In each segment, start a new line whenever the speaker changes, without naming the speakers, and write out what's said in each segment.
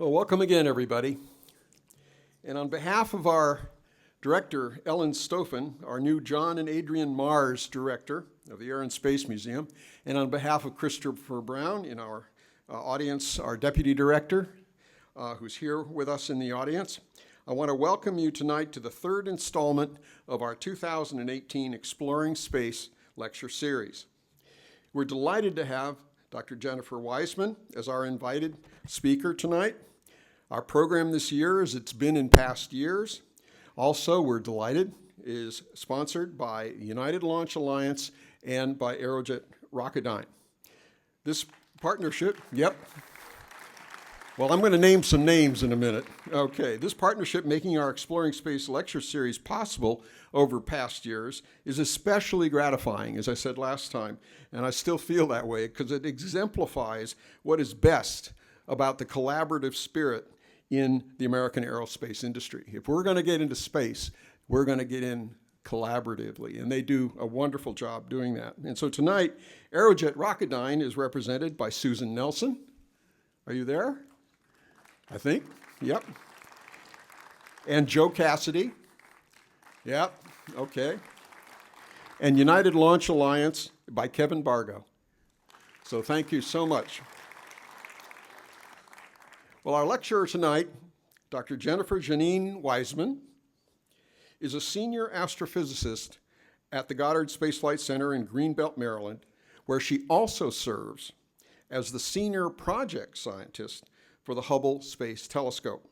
Well, welcome again, everybody. And on behalf of our director, Ellen Stoffen, our new John and Adrian Mars director of the Air and Space Museum, and on behalf of Christopher Brown in our audience, our deputy director, who's here with us in the audience, I want to welcome you tonight to the third installment of our 2018 Exploring Space lecture series. We're delighted to have Dr. Jennifer Wiseman as our invited speaker tonight. Our program this year, as it's been in past years, also we're delighted, is sponsored by United Launch Alliance and by Aerojet Rocketdyne. This partnership, well, I'm going to name some names in a minute. Okay, this partnership making our Exploring Space lecture series possible over past years is especially gratifying, as I said last time, and I still feel that way because it exemplifies what is best about the collaborative spirit in the American aerospace industry. If we're going to get into space, we're going to get in collaboratively, and they do a wonderful job doing that. And so tonight, Aerojet Rocketdyne is represented by Susan Nelson. Are you there? I think, yep. And Joe Cassidy, yep, okay. And United Launch Alliance by Kevin Bargo. So thank you so much. Well, our lecturer tonight, Dr. Jennifer Janine Wiseman, is a senior astrophysicist at the Goddard Space Flight Center in Greenbelt, Maryland, where she also serves as the senior project scientist for the Hubble Space Telescope.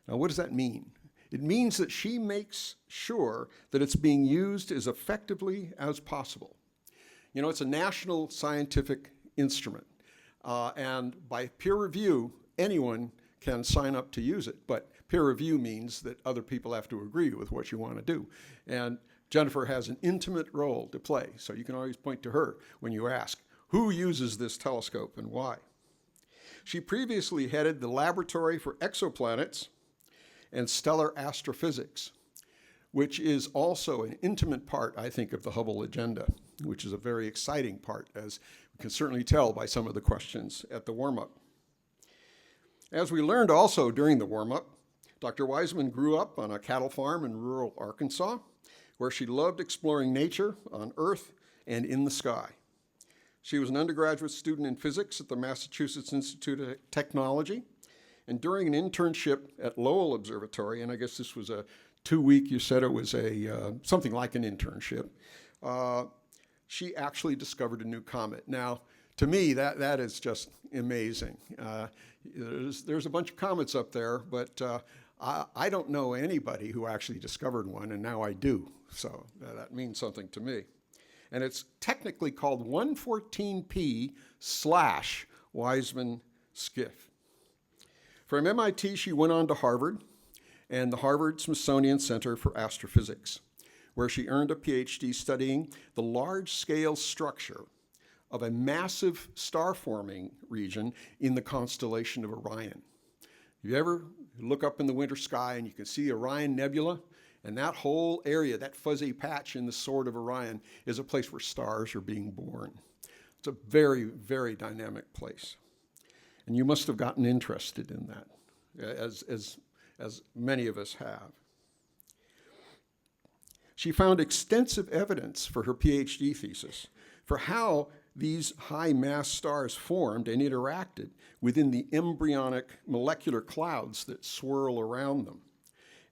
Now, what does that mean? It means that she makes sure that it's being used as effectively as possible. You know, it's a national scientific instrument, and by peer review, anyone can sign up to use it, but peer review means that other people have to agree with what you want to do. And Jennifer has an intimate role to play, so you can always point to her when you ask, who uses this telescope and why? She previously headed the Laboratory for Exoplanets and Stellar Astrophysics, which is also an intimate part, I think, of the Hubble agenda, which is a very exciting part, as we can certainly tell by some of the questions at the warm-up. As we learned also during the warm-up, Dr. Wiseman grew up on a cattle farm in rural Arkansas, where she loved exploring nature on Earth and in the sky. She was an undergraduate student in physics at the Massachusetts Institute of Technology, and during an internship at Lowell Observatory, and I guess this was a 2-week, you said it was a something like an internship, she actually discovered a new comet. Now, to me, that is just amazing. There's a bunch of comets up there, but I don't know anybody who actually discovered one, and now I do. So that means something to me. And it's technically called 114P/Wiseman Skiff. From MIT, she went on to Harvard and the Harvard Smithsonian Center for Astrophysics, where she earned a PhD studying the large-scale structure of a massive star-forming region in the constellation of Orion. You ever look up in the winter sky and you can see Orion Nebula? And that whole area, that fuzzy patch in the sword of Orion, is a place where stars are being born. It's a very, very dynamic place. And you must have gotten interested in that, as many of us have. She found extensive evidence for her PhD thesis for how these high-mass stars formed and interacted within the embryonic molecular clouds that swirl around them.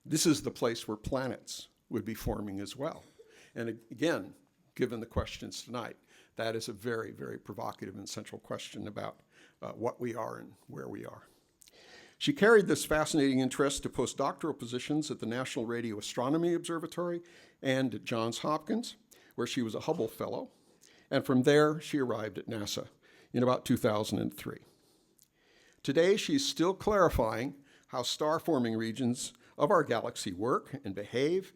This is the place where planets would be forming as well. And again, given the questions tonight, that is a very, very provocative and central question about what we are and where we are. She carried this fascinating interest to postdoctoral positions at the National Radio Astronomy Observatory and at Johns Hopkins, where she was a Hubble Fellow. And from there, she arrived at NASA in about 2003. Today, she's still clarifying how star-forming regions of our galaxy work and behave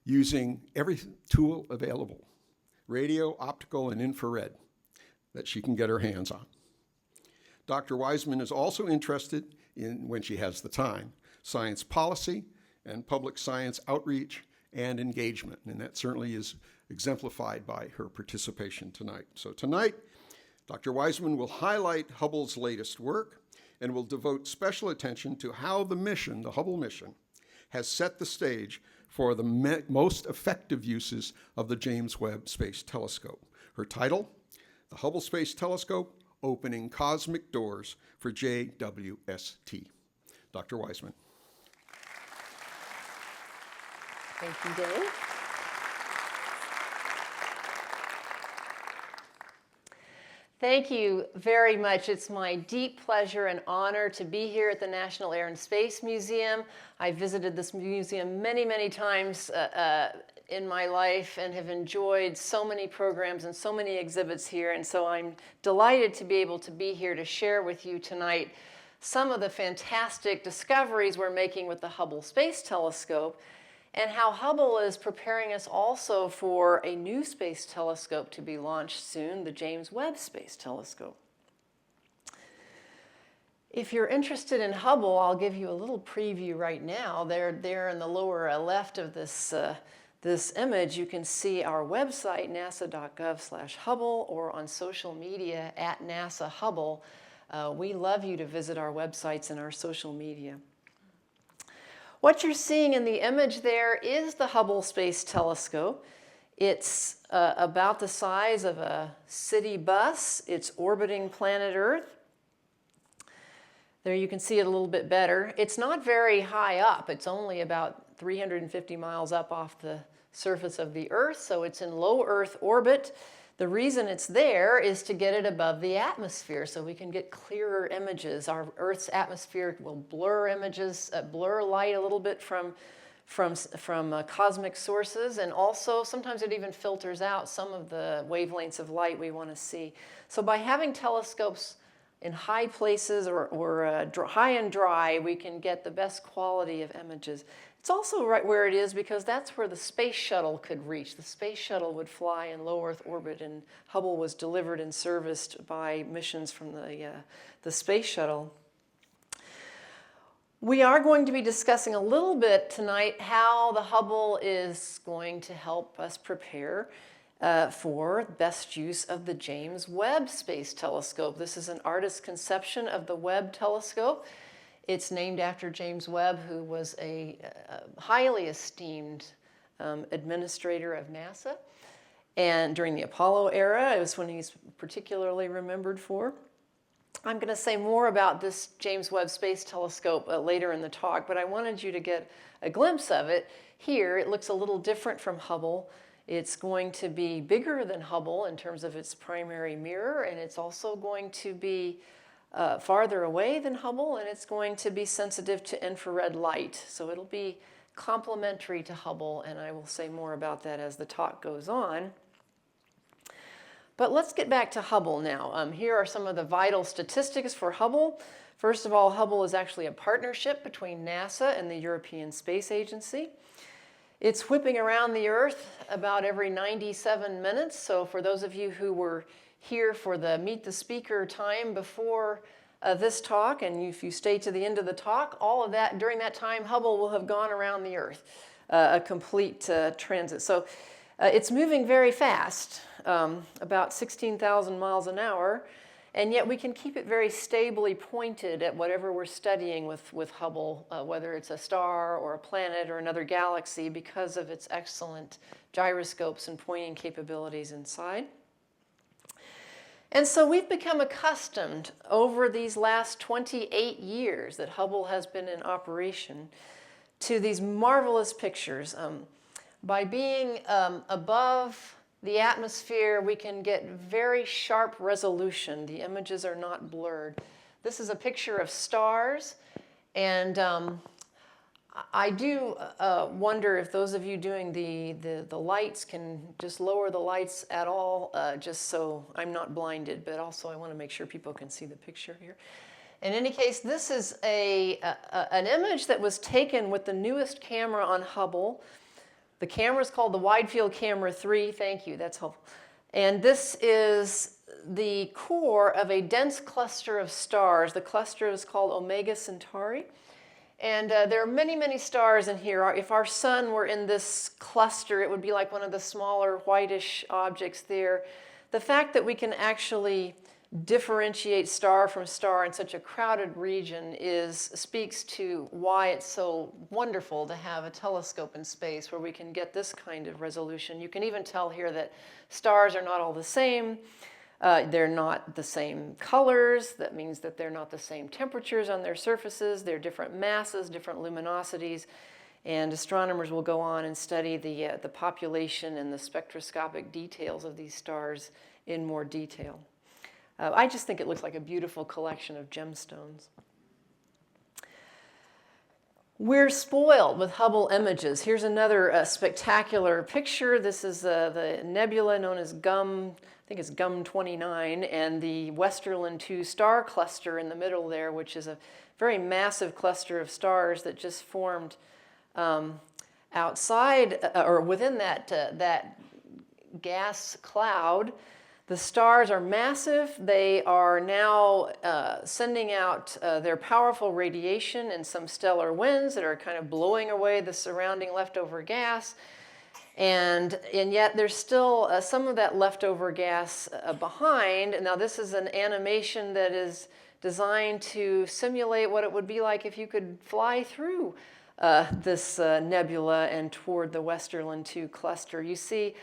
using every tool available, radio, optical, and infrared, that she can get her hands on. Dr. Wiseman is also interested in, when she has the time, science policy and public science outreach and engagement, and that certainly is exemplified by her participation tonight. So tonight, Dr. Wiseman will highlight Hubble's latest work and will devote special attention to how the mission, the Hubble mission, has set the stage for the most effective uses of the James Webb Space Telescope. Her title, The Hubble Space Telescope, Opening Cosmic Doors for JWST. Dr. Wiseman.
Thank you, Dave. Thank you very much. It's my deep pleasure and honor to be here at the National Air and Space Museum. I visited this museum many, many times in my life and have enjoyed so many programs and so many exhibits here. And so I'm delighted to be able to be here to share with you tonight some of the fantastic discoveries we're making with the Hubble Space Telescope, and how Hubble is preparing us also for a new space telescope to be launched soon, the James Webb Space Telescope. If you're interested in Hubble, I'll give you a little preview right now. There in the lower left of this, this image, you can see our website, nasa.gov/Hubble, or on social media at NASA Hubble. We love you to visit our websites and our social media. What you're seeing in the image there is the Hubble Space Telescope. It's about the size of a city bus. It's orbiting planet Earth. There you can see it a little bit better. It's not very high up. It's only about 350 miles up off the surface of the Earth, so it's in low Earth orbit. The reason it's there is to get it above the atmosphere so we can get clearer images. Our Earth's atmosphere will blur images, blur light a little bit from cosmic sources, and also sometimes it even filters out some of the wavelengths of light we want to see. So by having telescopes in high places or high and dry, we can get the best quality of images. It's also right where it is because that's where the space shuttle could reach. The space shuttle would fly in low Earth orbit, and Hubble was delivered and serviced by missions from the space shuttle. We are going to be discussing a little bit tonight how the Hubble is going to help us prepare for best use of the James Webb Space Telescope. This is an artist's conception of the Webb telescope. It's named after James Webb, who was a highly esteemed administrator of NASA. And during the Apollo era, it was when he's particularly remembered for. I'm going to say more about this James Webb Space Telescope later in the talk, but I wanted you to get a glimpse of it. Here, it looks a little different from Hubble. It's going to be bigger than Hubble in terms of its primary mirror, and it's also going to be farther away than Hubble, and it's going to be sensitive to infrared light. So it'll be complementary to Hubble, and I will say more about that as the talk goes on. But let's get back to Hubble now. Here are some of the vital statistics for Hubble. First of all, Hubble is actually a partnership between NASA and the European Space Agency. It's whipping around the Earth about every 97 minutes. So for those of you who were here for the Meet the Speaker time before this talk, and if you stay to the end of the talk, all of that, during that time, Hubble will have gone around the Earth, a complete transit. So it's moving very fast, about 16,000 miles an hour, and yet we can keep it very stably pointed at whatever we're studying with Hubble, whether it's a star or a planet or another galaxy, because of its excellent gyroscopes and pointing capabilities inside. And so we've become accustomed over these last 28 years that Hubble has been in operation to these marvelous pictures. By being above the atmosphere, we can get very sharp resolution. The images are not blurred. This is a picture of stars, and I do wonder if those of you doing the lights can just lower the lights at all, just so I'm not blinded, but also I want to make sure people can see the picture here. In any case, this is an image that was taken with the newest camera on Hubble. The camera is called the Wide Field Camera 3. Thank you, that's helpful. And this is the core of a dense cluster of stars. The cluster is called Omega Centauri. And there are many, many stars in here. If our sun were in this cluster, it would be like one of the smaller whitish objects there. The fact that we can actually differentiate star from star in such a crowded region speaks to why it's so wonderful to have a telescope in space where we can get this kind of resolution. You can even tell here that stars are not all the same. They're not the same colors. That means that they're not the same temperatures on their surfaces. They're different masses, different luminosities. And astronomers will go on and study the population and the spectroscopic details of these stars in more detail. I just think it looks like a beautiful collection of gemstones. We're spoiled with Hubble images. Here's another spectacular picture. This is the nebula known as I think it's GUM 29, and the Westerland 2 star cluster in the middle there, which is a very massive cluster of stars that just formed outside or within that gas cloud. The stars are massive. They are now sending out their powerful radiation and some stellar winds that are kind of blowing away the surrounding leftover gas. And yet there's still some of that leftover gas behind. And now this is an animation that is designed to simulate what it would be like if you could fly through this nebula and toward the Westerland 2 cluster. You see,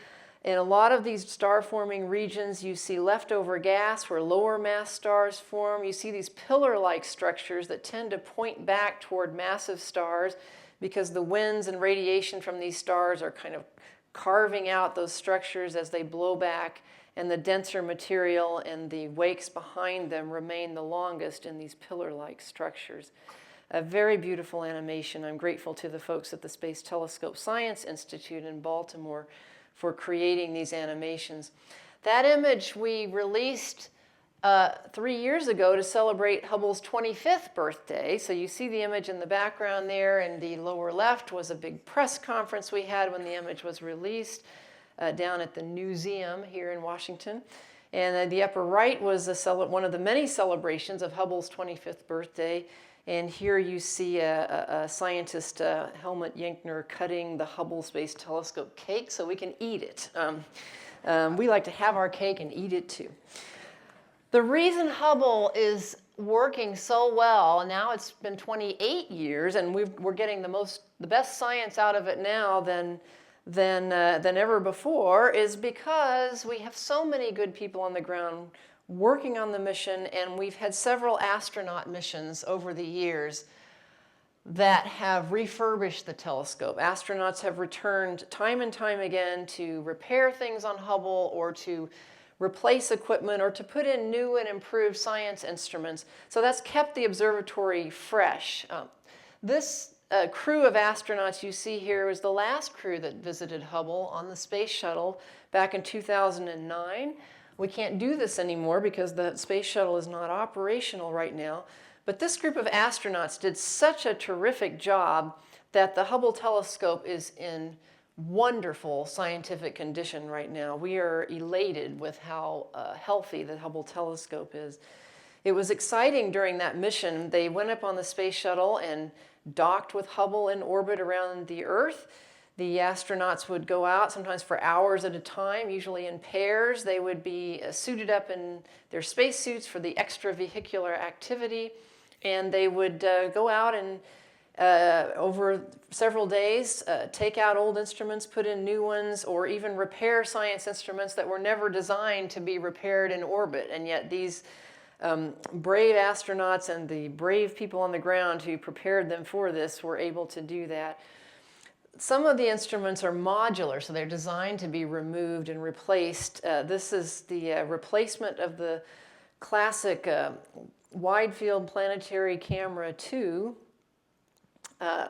in a lot of these star-forming regions, you see leftover gas where lower mass stars form. You see these pillar-like structures that tend to point back toward massive stars because the winds and radiation from these stars are kind of carving out those structures as they blow back, and the denser material and the wakes behind them remain the longest in these pillar-like structures. A very beautiful animation. I'm grateful to the folks at the Space Telescope Science Institute in Baltimore for creating these animations. That image we released 3 years ago to celebrate Hubble's 25th birthday. So you see the image in the background there, and the lower left was a big press conference we had when the image was released down at the Newseum here in Washington. And the upper right was one of the many celebrations of Hubble's 25th birthday. And here you see a scientist, Helmut Yankner, cutting the Hubble Space Telescope cake so we can eat it. We like to have our cake and eat it too. The reason Hubble is working so well, and now it's been 28 years, and we're getting the best science out of it now than ever before, is because we have so many good people on the ground working on the mission, and we've had several astronaut missions over the years that have refurbished the telescope. Astronauts have returned time and time again to repair things on Hubble or to replace equipment or to put in new and improved science instruments. So that's kept the observatory fresh. This crew of astronauts you see here was the last crew that visited Hubble on the space shuttle back in 2009. We can't do this anymore because the space shuttle is not operational right now. But this group of astronauts did such a terrific job that the Hubble telescope is in wonderful scientific condition right now. We are elated with how healthy the Hubble telescope is. It was exciting during that mission. They went up on the space shuttle and docked with Hubble in orbit around the Earth. The astronauts would go out sometimes for hours at a time, usually in pairs. They would be suited up in their spacesuits for the extravehicular activity, and they would go out and over several days take out old instruments, put in new ones, or even repair science instruments that were never designed to be repaired in orbit. And yet these brave astronauts and the brave people on the ground who prepared them for this were able to do that. Some of the instruments are modular, so they're designed to be removed and replaced. This is the replacement of the classic Wide Field Planetary Camera 2,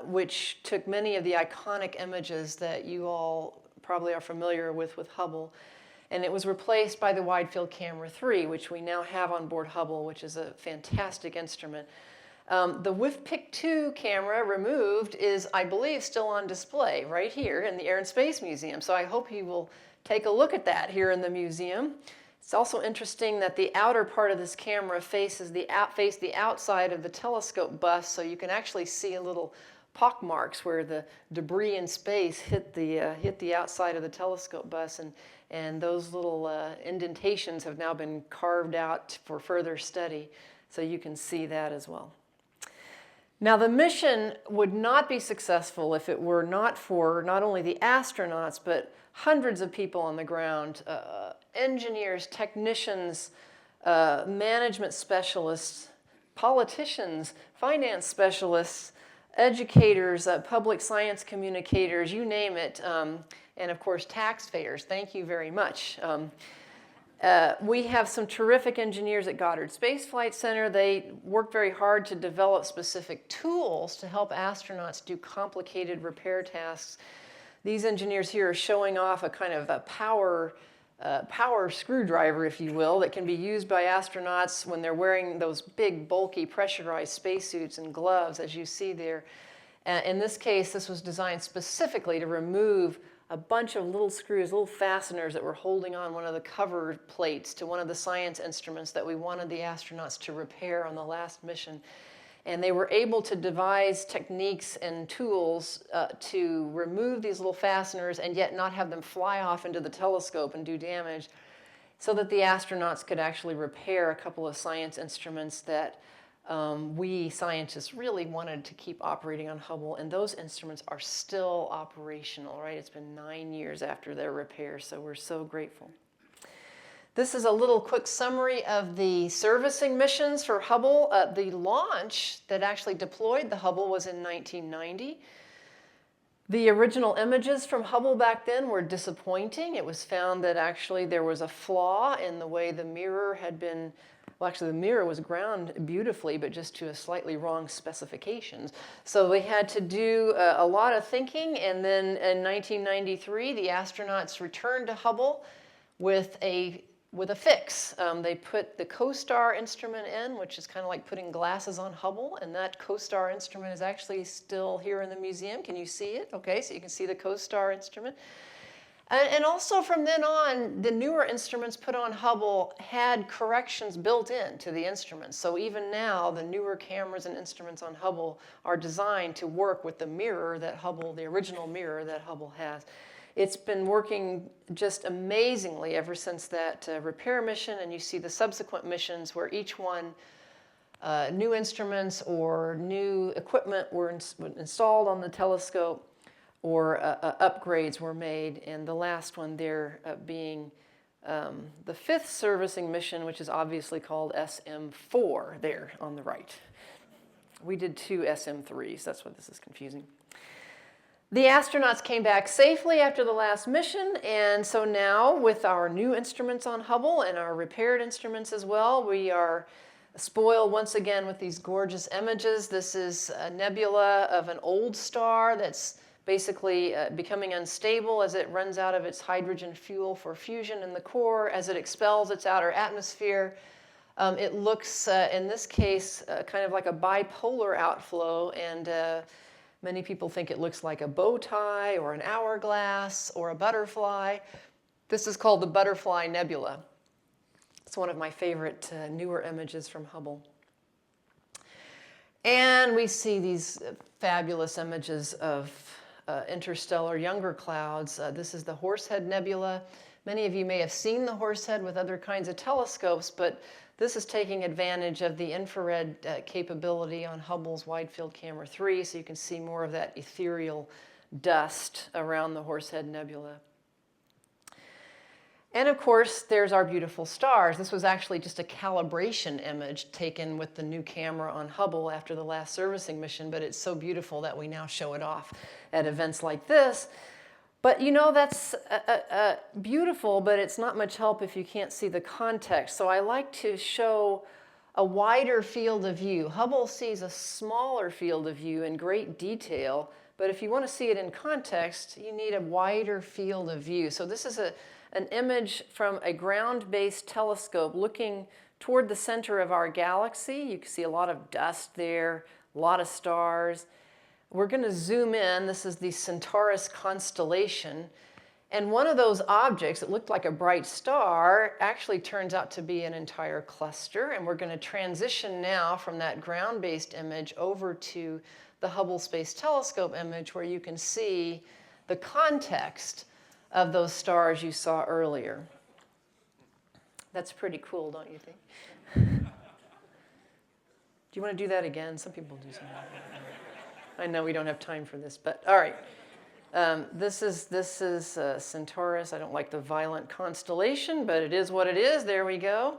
which took many of the iconic images that you all probably are familiar with Hubble. And it was replaced by the Wide Field Camera 3, which we now have on board Hubble, which is a fantastic instrument. The WIFPIC 2 camera removed is, I believe, still on display right here in the Air and Space Museum. So I hope you will take a look at that here in the museum. It's also interesting that the outer part of this camera faces the outside of the telescope bus, so you can actually see a little pockmarks where the debris in space hit the outside of the telescope bus, and those little indentations have now been carved out for further study, so you can see that as well. Now, the mission would not be successful if it were not for not only the astronauts, but hundreds of people on the ground, engineers, technicians, management specialists, politicians, finance specialists, educators, public science communicators, you name it, and of course taxpayers. Thank you very much. We have some terrific engineers at Goddard Space Flight Center. They work very hard to develop specific tools to help astronauts do complicated repair tasks. These engineers here are showing off a kind of a power screwdriver, if you will, that can be used by astronauts when they're wearing those big, bulky, pressurized spacesuits and gloves, as you see there. In this case, this was designed specifically to remove a bunch of little screws, little fasteners that were holding on one of the cover plates to one of the science instruments that we wanted the astronauts to repair on the last mission. And they were able to devise techniques and tools to remove these little fasteners and yet not have them fly off into the telescope and do damage, so that the astronauts could actually repair a couple of science instruments that we scientists really wanted to keep operating on Hubble, and those instruments are still operational, right? It's been 9 years after their repair, so we're so grateful. This is a little quick summary of the servicing missions for Hubble. The launch that actually deployed the Hubble was in 1990. The original images from Hubble back then were disappointing. It was found that actually there was a flaw in the way the mirror had been, well, actually the mirror was ground beautifully, but just to a slightly wrong specifications. So we had to do a lot of thinking, and then in 1993, the astronauts returned to Hubble with a fix. They put the COSTAR instrument in, which is kind of like putting glasses on Hubble, and that COSTAR instrument is actually still here in the museum. Can you see it? Okay, so you can see the COSTAR instrument. And also from then on, the newer instruments put on Hubble had corrections built in to the instruments. So even now, the newer cameras and instruments on Hubble are designed to work with the mirror that Hubble, the original mirror that Hubble has. It's been working just amazingly ever since that repair mission, and you see the subsequent missions where each one, new instruments or new equipment were installed on the telescope, or upgrades were made, and the last one there being the 5th servicing mission, which is obviously called SM4 there on the right. We did 2 SM3s, that's why this is confusing. The astronauts came back safely after the last mission, and so now with our new instruments on Hubble and our repaired instruments as well, we are spoiled once again with these gorgeous images. This is a nebula of an old star that's basically becoming unstable as it runs out of its hydrogen fuel for fusion in the core. As it expels its outer atmosphere, it looks, in this case, kind of like a bipolar outflow, and many people think it looks like a bow tie or an hourglass or a butterfly. This is called the Butterfly Nebula. It's one of my favorite newer images from Hubble. And we see these fabulous images of interstellar younger clouds. This is the Horsehead Nebula. Many of you may have seen the Horsehead with other kinds of telescopes, but this is taking advantage of the infrared capability on Hubble's Wide Field Camera 3, so you can see more of that ethereal dust around the Horsehead Nebula. And of course, there's our beautiful stars. This was actually just a calibration image taken with the new camera on Hubble after the last servicing mission, but it's so beautiful that we now show it off at events like this. But you know, that's beautiful, but it's not much help if you can't see the context. So I like to show a wider field of view. Hubble sees a smaller field of view in great detail, but if you want to see it in context, you need a wider field of view. So this is an image from a ground-based telescope looking toward the center of our galaxy. You can see a lot of dust there, a lot of stars. We're going to zoom in. This is the Centaurus constellation. And one of those objects that looked like a bright star actually turns out to be an entire cluster. And we're going to transition now from that ground-based image over to the Hubble Space Telescope image where you can see the context of those stars you saw earlier. That's pretty cool, don't you think? Do you want to do that again? Some people do something. I know we don't have time for this, but all right. This is Centaurus. I don't like the violent constellation, but it is what it is. There we go.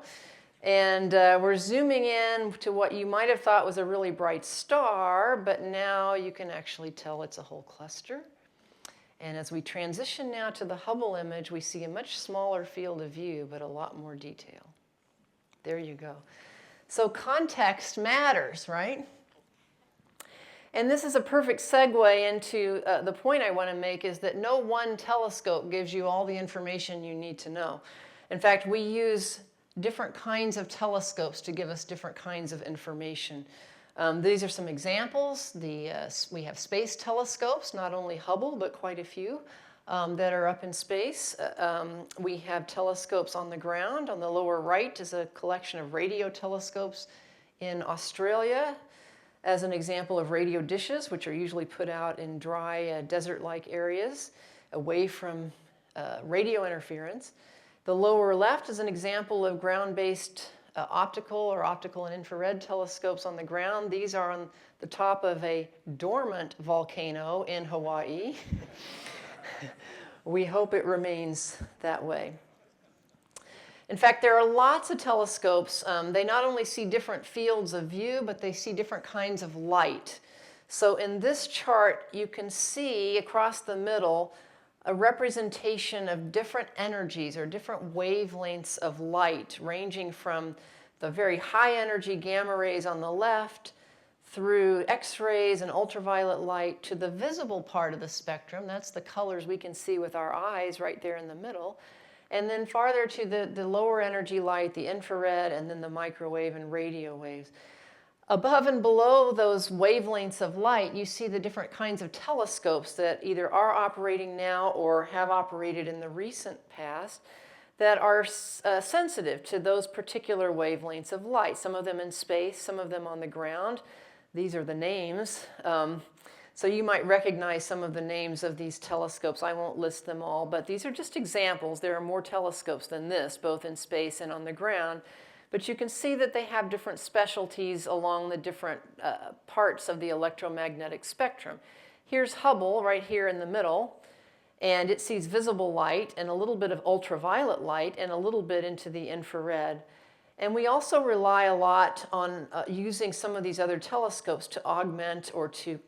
And we're zooming in to what you might have thought was a really bright star, but now you can actually tell it's a whole cluster. And as we transition now to the Hubble image, we see a much smaller field of view, but a lot more detail. There you go. So context matters, right? And this is a perfect segue into the point I want to make is that no one telescope gives you all the information you need to know. In fact, we use different kinds of telescopes to give us different kinds of information. These are some examples. We have space telescopes, not only Hubble, but quite a few that are up in space. We have telescopes on the ground. On the lower right is a collection of radio telescopes in Australia as an example of radio dishes, which are usually put out in dry desert-like areas away from radio interference. The lower left is an example of ground-based optical and infrared telescopes on the ground. These are on the top of a dormant volcano in Hawaii. We hope it remains that way. In fact, there are lots of telescopes. They not only see different fields of view, but they see different kinds of light. So in this chart, you can see across the middle a representation of different energies or different wavelengths of light, ranging from the very high energy gamma rays on the left through X-rays and ultraviolet light to the visible part of the spectrum. That's the colors we can see with our eyes right there in the middle. And then farther to the lower energy light, the infrared, and then the microwave and radio waves. Above and below those wavelengths of light, you see the different kinds of telescopes that either are operating now or have operated in the recent past that are sensitive to those particular wavelengths of light. Some of them in space, some of them on the ground. These are the names. So you might recognize some of the names of these telescopes. I won't list them all, but these are just examples. There are more telescopes than this, both in space and on the ground. But you can see that they have different specialties along the different parts of the electromagnetic spectrum. Here's Hubble right here in the middle, and it sees visible light and a little bit of ultraviolet light and a little bit into the infrared. And we also rely a lot on using some of these other telescopes to augment or to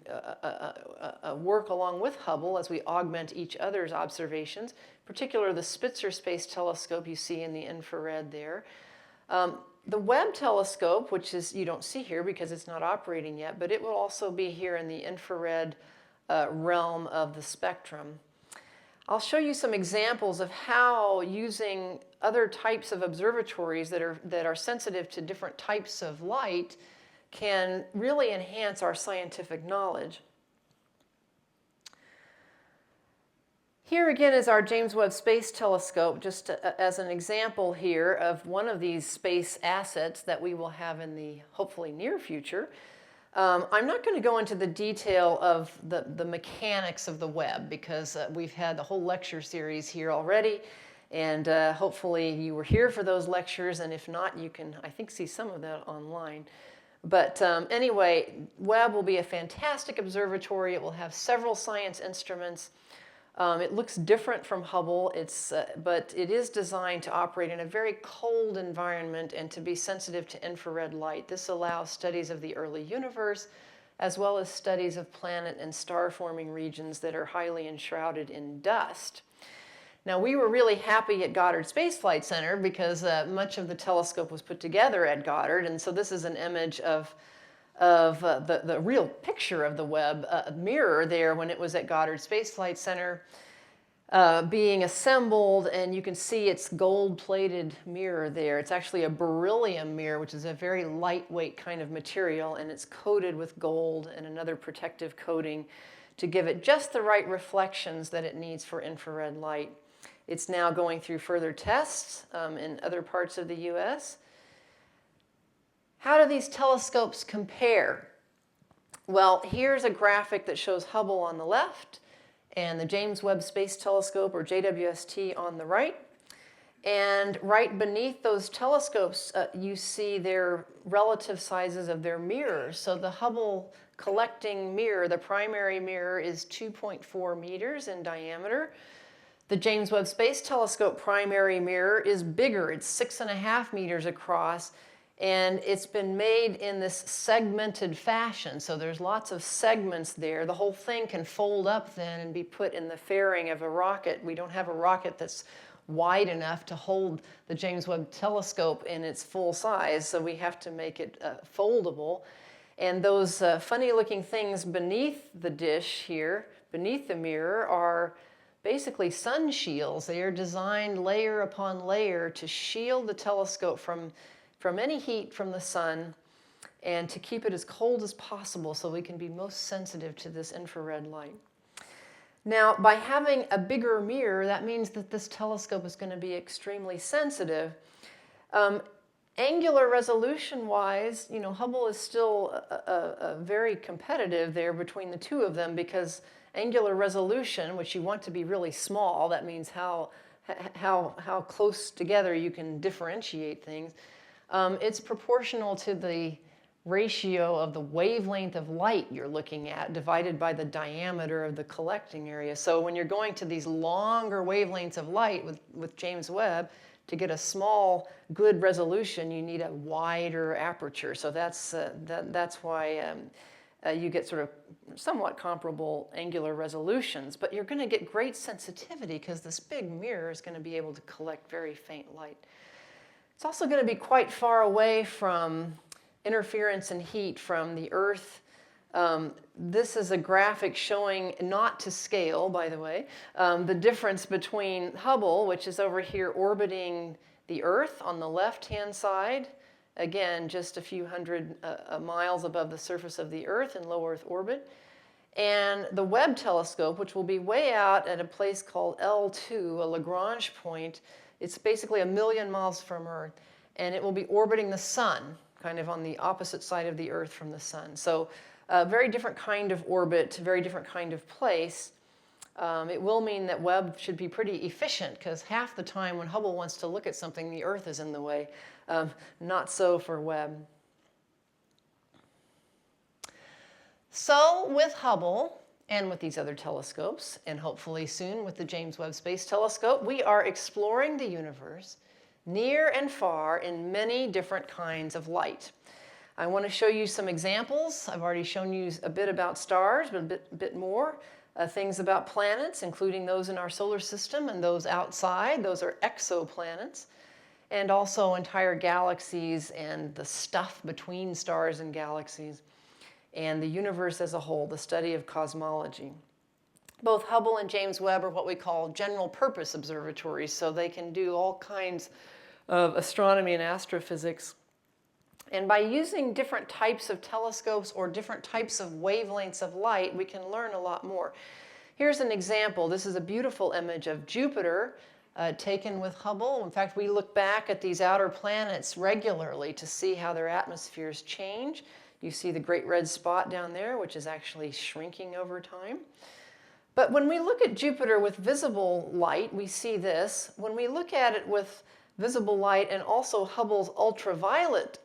work along with Hubble as we augment each other's observations, particularly the Spitzer Space Telescope you see in the infrared there. The Webb telescope, which is you don't see here because it's not operating yet, but it will also be here in the infrared realm of the spectrum. I'll show you some examples of how using other types of observatories that are sensitive to different types of light can really enhance our scientific knowledge. Here again is our James Webb Space Telescope, just as an example here of one of these space assets that we will have in the hopefully near future. I'm not going to go into the detail of the mechanics of the Webb because we've had the whole lecture series here already, and hopefully you were here for those lectures, and if not, you can, I think, see some of that online. But anyway, Webb will be a fantastic observatory. It will have several science instruments. It looks different from Hubble, but it is designed to operate in a very cold environment and to be sensitive to infrared light. This allows studies of the early universe, as well as studies of planet and star-forming regions that are highly enshrouded in dust. Now, we were really happy at Goddard Space Flight Center because much of the telescope was put together at Goddard, and so this is an image of the real picture of the Webb mirror there when it was at Goddard Space Flight Center being assembled, and you can see its gold-plated mirror there. It's actually a beryllium mirror, which is a very lightweight kind of material, and it's coated with gold and another protective coating to give it just the right reflections that it needs for infrared light. It's now going through further tests in other parts of the U.S. How do these telescopes compare? Well, here's a graphic that shows Hubble on the left and the James Webb Space Telescope, or JWST, on the right. And right beneath those telescopes, you see their relative sizes of their mirrors. So the Hubble collecting mirror, the primary mirror, is 2.4 meters in diameter. The James Webb Space Telescope primary mirror is bigger. It's 6.5 meters across, and it's been made in this segmented fashion. So there's lots of segments there. The whole thing can fold up then and be put in the fairing of a rocket. We don't have a rocket that's wide enough to hold the James Webb Telescope in its full size, so we have to make it foldable. And those funny looking things beneath the dish here, beneath the mirror, are basically sun shields. They are designed layer upon layer to shield the telescope from any heat from the sun and to keep it as cold as possible so we can be most sensitive to this infrared light. Now, by having a bigger mirror, that means that this telescope is going to be extremely sensitive. Angular resolution-wise, you know, Hubble is still very competitive there between the two of them, because angular resolution, which you want to be really small, that means how close together you can differentiate things, it's proportional to the ratio of the wavelength of light you're looking at divided by the diameter of the collecting area. So when you're going to these longer wavelengths of light with James Webb, to get a small, good resolution, you need a wider aperture. So that's why you get sort of somewhat comparable angular resolutions. But you're going to get great sensitivity because this big mirror is going to be able to collect very faint light. It's also going to be quite far away from interference and heat from the Earth. This is a graphic showing, not to scale, by the way, the difference between Hubble, which is over here orbiting the Earth on the left-hand side, again, just a few hundred miles above the surface of the Earth in low Earth orbit, and the Webb telescope, which will be way out at a place called L2, a Lagrange point. It's basically 1 million miles from Earth, and it will be orbiting the sun, kind of on the opposite side of the Earth from the sun. So a very different kind of orbit, very different kind of place. It will mean that Webb should be pretty efficient, because half the time when Hubble wants to look at something, the Earth is in the way. Not so for Webb. So with Hubble and with these other telescopes, and hopefully soon with the James Webb Space Telescope, we are exploring the universe near and far in many different kinds of light. I want to show you some examples. I've already shown you a bit about stars, but a bit more. Things about planets, including those in our solar system and those outside. Those are exoplanets. And also entire galaxies and the stuff between stars and galaxies. And the universe as a whole, the study of cosmology. Both Hubble and James Webb are what we call general purpose observatories, so they can do all kinds of astronomy and astrophysics. And by using different types of telescopes or different types of wavelengths of light, we can learn a lot more. Here's an example. This is a beautiful image of Jupiter taken with Hubble. In fact, we look back at these outer planets regularly to see how their atmospheres change. You see the great red spot down there, which is actually shrinking over time. But when we look at Jupiter with visible light, we see this. When we look at it with visible light and also Hubble's ultraviolet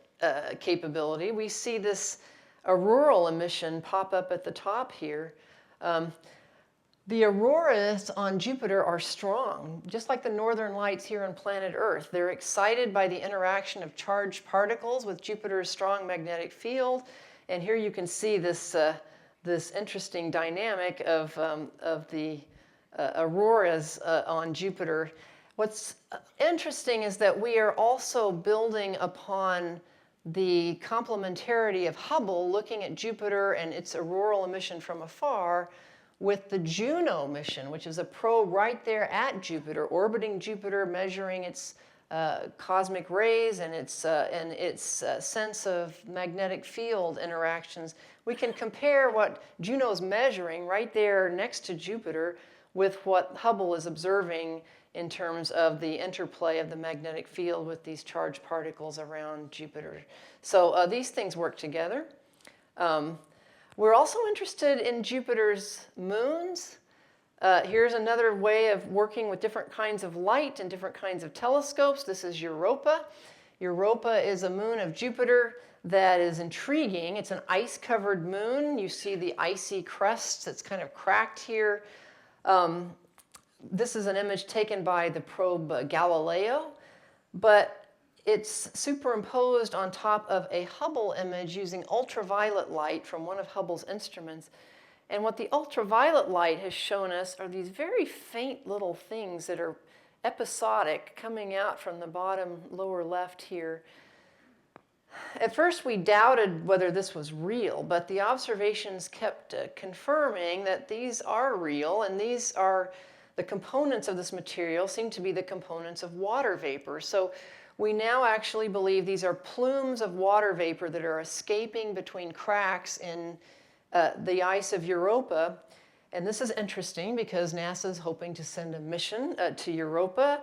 capability, we see this auroral emission pop up at the top here. The auroras on Jupiter are strong, just like the northern lights here on planet Earth. They're excited by the interaction of charged particles with Jupiter's strong magnetic field. And here you can see this interesting dynamic of the auroras on Jupiter. What's interesting is that we are also building upon the complementarity of Hubble, looking at Jupiter and its auroral emission from afar, with the Juno mission, which is a probe right there at Jupiter, orbiting Jupiter, measuring its cosmic rays and its sense of magnetic field interactions. We can compare what Juno's measuring right there next to Jupiter with what Hubble is observing in terms of the interplay of the magnetic field with these charged particles around Jupiter. So these things work together. We're also interested in Jupiter's moons. Here's another way of working with different kinds of light and different kinds of telescopes. This is Europa. Europa is a moon of Jupiter that is intriguing. It's an ice-covered moon. You see the icy crust that's kind of cracked here. This is an image taken by the probe Galileo, but it's superimposed on top of a Hubble image using ultraviolet light from one of Hubble's instruments. And what the ultraviolet light has shown us are these very faint little things that are episodic coming out from the bottom lower left here. At first we doubted whether this was real, but the observations kept confirming that these are real, and these are the components of this material seem to be the components of water vapor. So we now actually believe these are plumes of water vapor that are escaping between cracks in the ice of Europa. And this is interesting because NASA is hoping to send a mission to Europa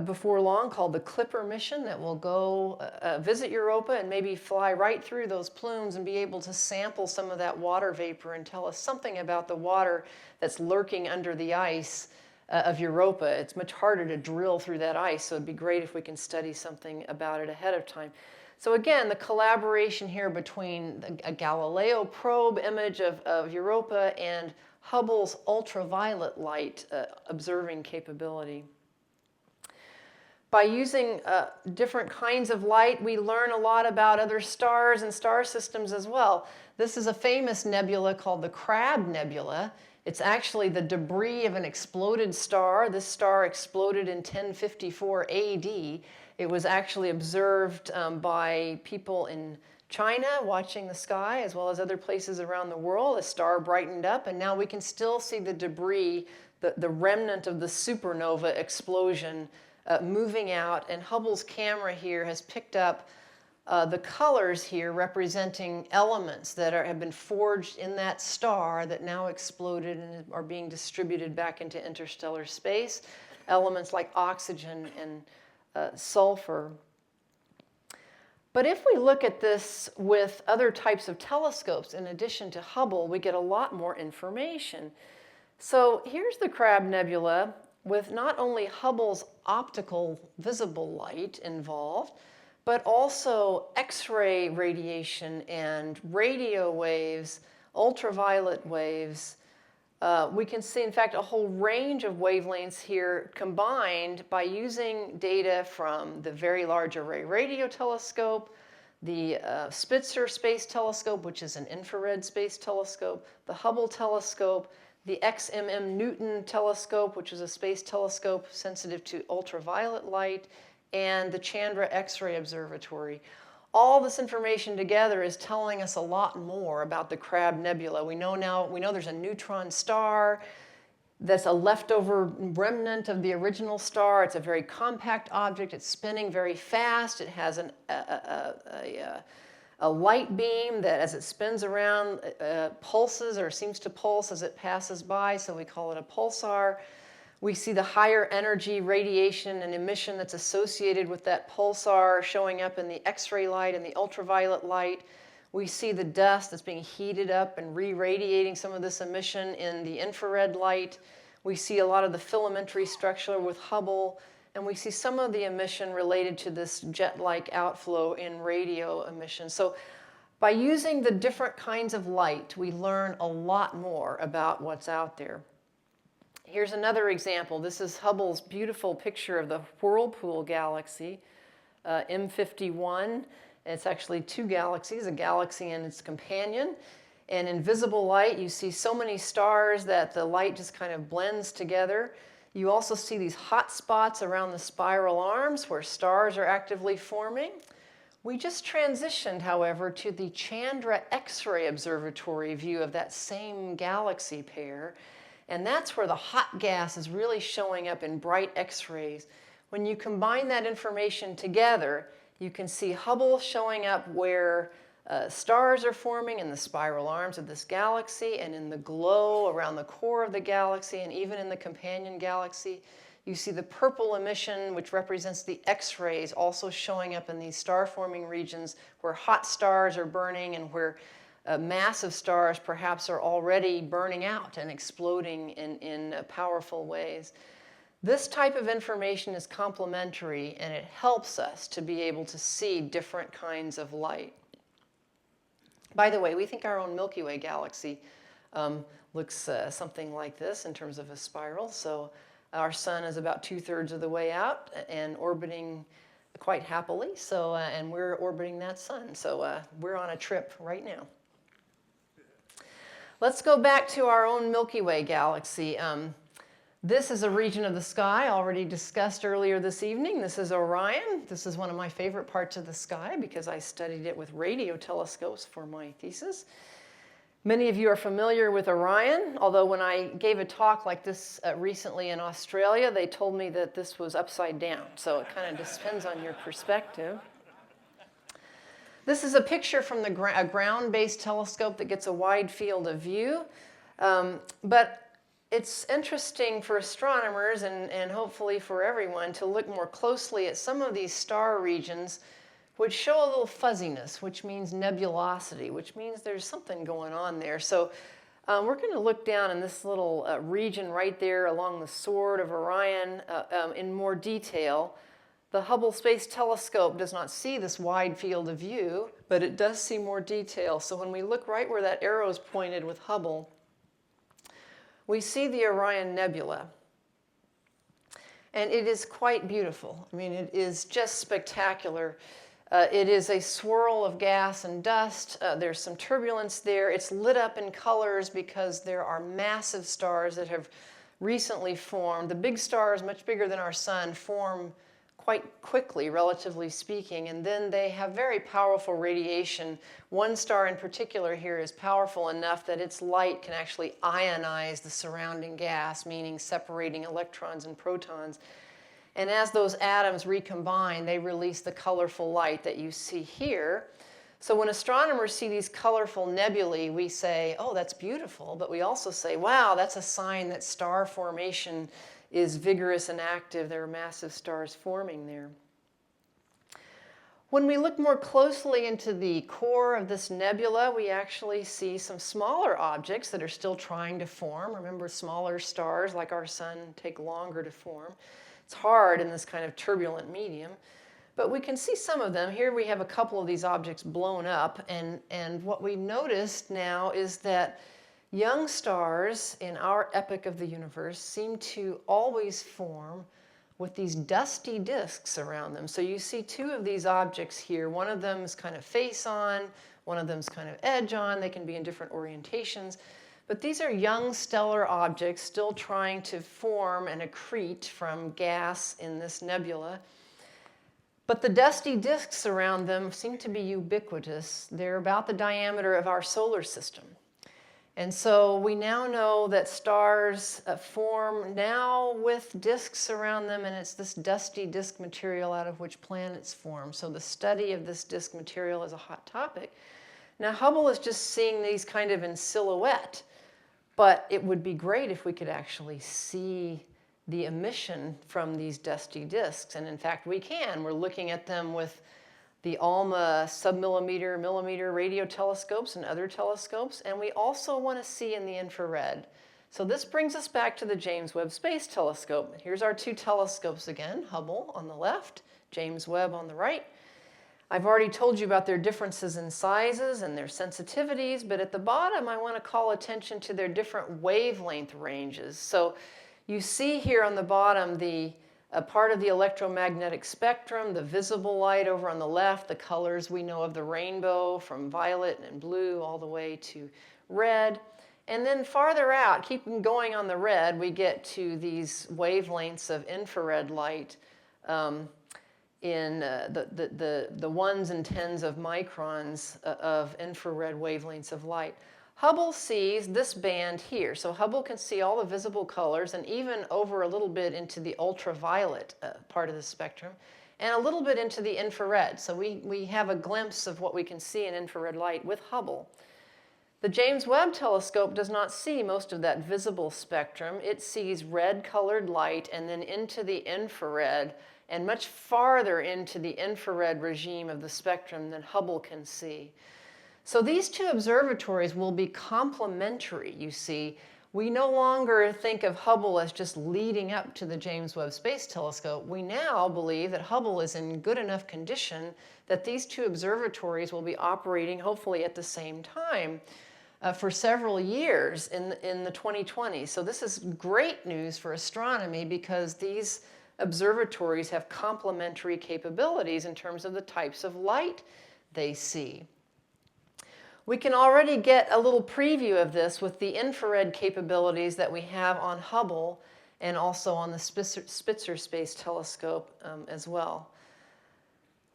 before long called the Clipper mission that will go visit Europa and maybe fly right through those plumes and be able to sample some of that water vapor and tell us something about the water that's lurking under the ice of Europa. It's much harder to drill through that ice, so it'd be great if we can study something about it ahead of time. So again, the collaboration here between a Galileo probe image of Europa and Hubble's ultraviolet light observing capability. By using different kinds of light, we learn a lot about other stars and star systems as well. This is a famous nebula called the Crab Nebula. It's actually the debris of an exploded star. This star exploded in 1054 AD. It was actually observed by people in China watching the sky, as well as other places around the world. The star brightened up, and now we can still see the debris, the remnant of the supernova explosion moving out. And Hubble's camera here has picked up the colors here representing elements that have been forged in that star that now exploded and are being distributed back into interstellar space. Elements like oxygen and sulfur. But if we look at this with other types of telescopes in addition to Hubble, we get a lot more information. So here's the Crab Nebula with not only Hubble's optical visible light involved, but also X-ray radiation and radio waves, ultraviolet waves. We can see, in fact, a whole range of wavelengths here combined by using data from the Very Large Array Radio Telescope, the Spitzer Space Telescope, which is an infrared space telescope, the Hubble Telescope, the XMM Newton Telescope, which is a space telescope sensitive to ultraviolet light, and the Chandra X-ray Observatory. All this information together is telling us a lot more about the Crab Nebula. We know there's a neutron star that's a leftover remnant of the original star. It's a very compact object. It's spinning very fast. It has a light beam that, as it spins around, pulses or seems to pulse as it passes by, so we call it a pulsar. We see the higher energy radiation and emission that's associated with that pulsar showing up in the X-ray light and the ultraviolet light. We see the dust that's being heated up and re-radiating some of this emission in the infrared light. We see a lot of the filamentary structure with Hubble, and we see some of the emission related to this jet-like outflow in radio emission. So by using the different kinds of light, we learn a lot more about what's out there. Here's another example. This is Hubble's beautiful picture of the Whirlpool galaxy, M51. It's actually two galaxies, a galaxy and its companion. And in visible light, you see so many stars that the light just kind of blends together. You also see these hot spots around the spiral arms where stars are actively forming. We just transitioned, however, to the Chandra X-ray Observatory view of that same galaxy pair. And that's where the hot gas is really showing up in bright X-rays. When you combine that information together, you can see Hubble showing up where stars are forming in the spiral arms of this galaxy and in the glow around the core of the galaxy and even in the companion galaxy. You see the purple emission, which represents the X-rays, also showing up in these star-forming regions where hot stars are burning and where massive stars perhaps are already burning out and exploding in powerful ways. This type of information is complementary, and it helps us to be able to see different kinds of light. By the way, we think our own Milky Way galaxy looks something like this in terms of a spiral. So our sun is about 2/3 of the way out and orbiting quite happily. So, and we're orbiting that sun. So we're on a trip right now. Let's go back to our own Milky Way galaxy. This is a region of the sky already discussed earlier this evening. This is Orion. This is one of my favorite parts of the sky because I studied it with radio telescopes for my thesis. Many of you are familiar with Orion, although when I gave a talk like this recently in Australia, they told me that this was upside down. So it kind of depends on your perspective. This is a picture from a ground-based telescope that gets a wide field of view. But it's interesting for astronomers and hopefully for everyone to look more closely at some of these star regions which show a little fuzziness, which means nebulosity, which means there's something going on there. So we're going to look down in this little region right there along the sword of Orion in more detail. The Hubble Space Telescope does not see this wide field of view, but it does see more detail. So when we look right where that arrow is pointed with Hubble, we see the Orion Nebula. And it is quite beautiful. I mean, it is just spectacular. It is a swirl of gas and dust. There's some turbulence there. It's lit up in colors because there are massive stars that have recently formed. The big stars, much bigger than our sun, form quite quickly, relatively speaking, and then they have very powerful radiation. One star in particular here is powerful enough that its light can actually ionize the surrounding gas, meaning separating electrons and protons. And as those atoms recombine, they release the colorful light that you see here. So when astronomers see these colorful nebulae, we say, oh, that's beautiful, but we also say, wow, that's a sign that star formation is vigorous and active. There are massive stars forming there. When we look more closely into the core of this nebula, we actually see some smaller objects that are still trying to form. Remember, smaller stars like our sun take longer to form. It's hard in this kind of turbulent medium, but we can see some of them. Here we have a couple of these objects blown up, and what we noticed now is that young stars in our epoch of the universe seem to always form with these dusty disks around them. So you see two of these objects here. One of them is kind of face on, one of them is kind of edge on. They can be in different orientations. But these are young stellar objects still trying to form and accrete from gas in this nebula. But the dusty disks around them seem to be ubiquitous. They're about the diameter of our solar system. And so we now know that stars form now with disks around them, and it's this dusty disk material out of which planets form. So the study of this disk material is a hot topic. Now Hubble is just seeing these kind of in silhouette, but it would be great if we could actually see the emission from these dusty disks. And in fact, we can. We're looking at them with the ALMA submillimeter, millimeter radio telescopes and other telescopes, and we also want to see in the infrared. So this brings us back to the James Webb Space Telescope. Here's our two telescopes again, Hubble on the left, James Webb on the right. I've already told you about their differences in sizes and their sensitivities, but at the bottom I want to call attention to their different wavelength ranges. So you see here on the bottom a part of the electromagnetic spectrum, the visible light over on the left, the colors we know of the rainbow from violet and blue all the way to red. And then farther out, keeping going on the red, we get to these wavelengths of infrared light in the ones and tens of microns of infrared wavelengths of light. Hubble sees this band here. So Hubble can see all the visible colors and even over a little bit into the ultraviolet part of the spectrum and a little bit into the infrared. So we have a glimpse of what we can see in infrared light with Hubble. The James Webb Telescope does not see most of that visible spectrum. It sees red-colored light and then into the infrared and much farther into the infrared regime of the spectrum than Hubble can see. So these two observatories will be complementary, you see. We no longer think of Hubble as just leading up to the James Webb Space Telescope. We now believe that Hubble is in good enough condition that these two observatories will be operating hopefully at the same time for several years in the 2020s. So this is great news for astronomy because these observatories have complementary capabilities in terms of the types of light they see. We can already get a little preview of this with the infrared capabilities that we have on Hubble and also on the Spitzer Space Telescope as well.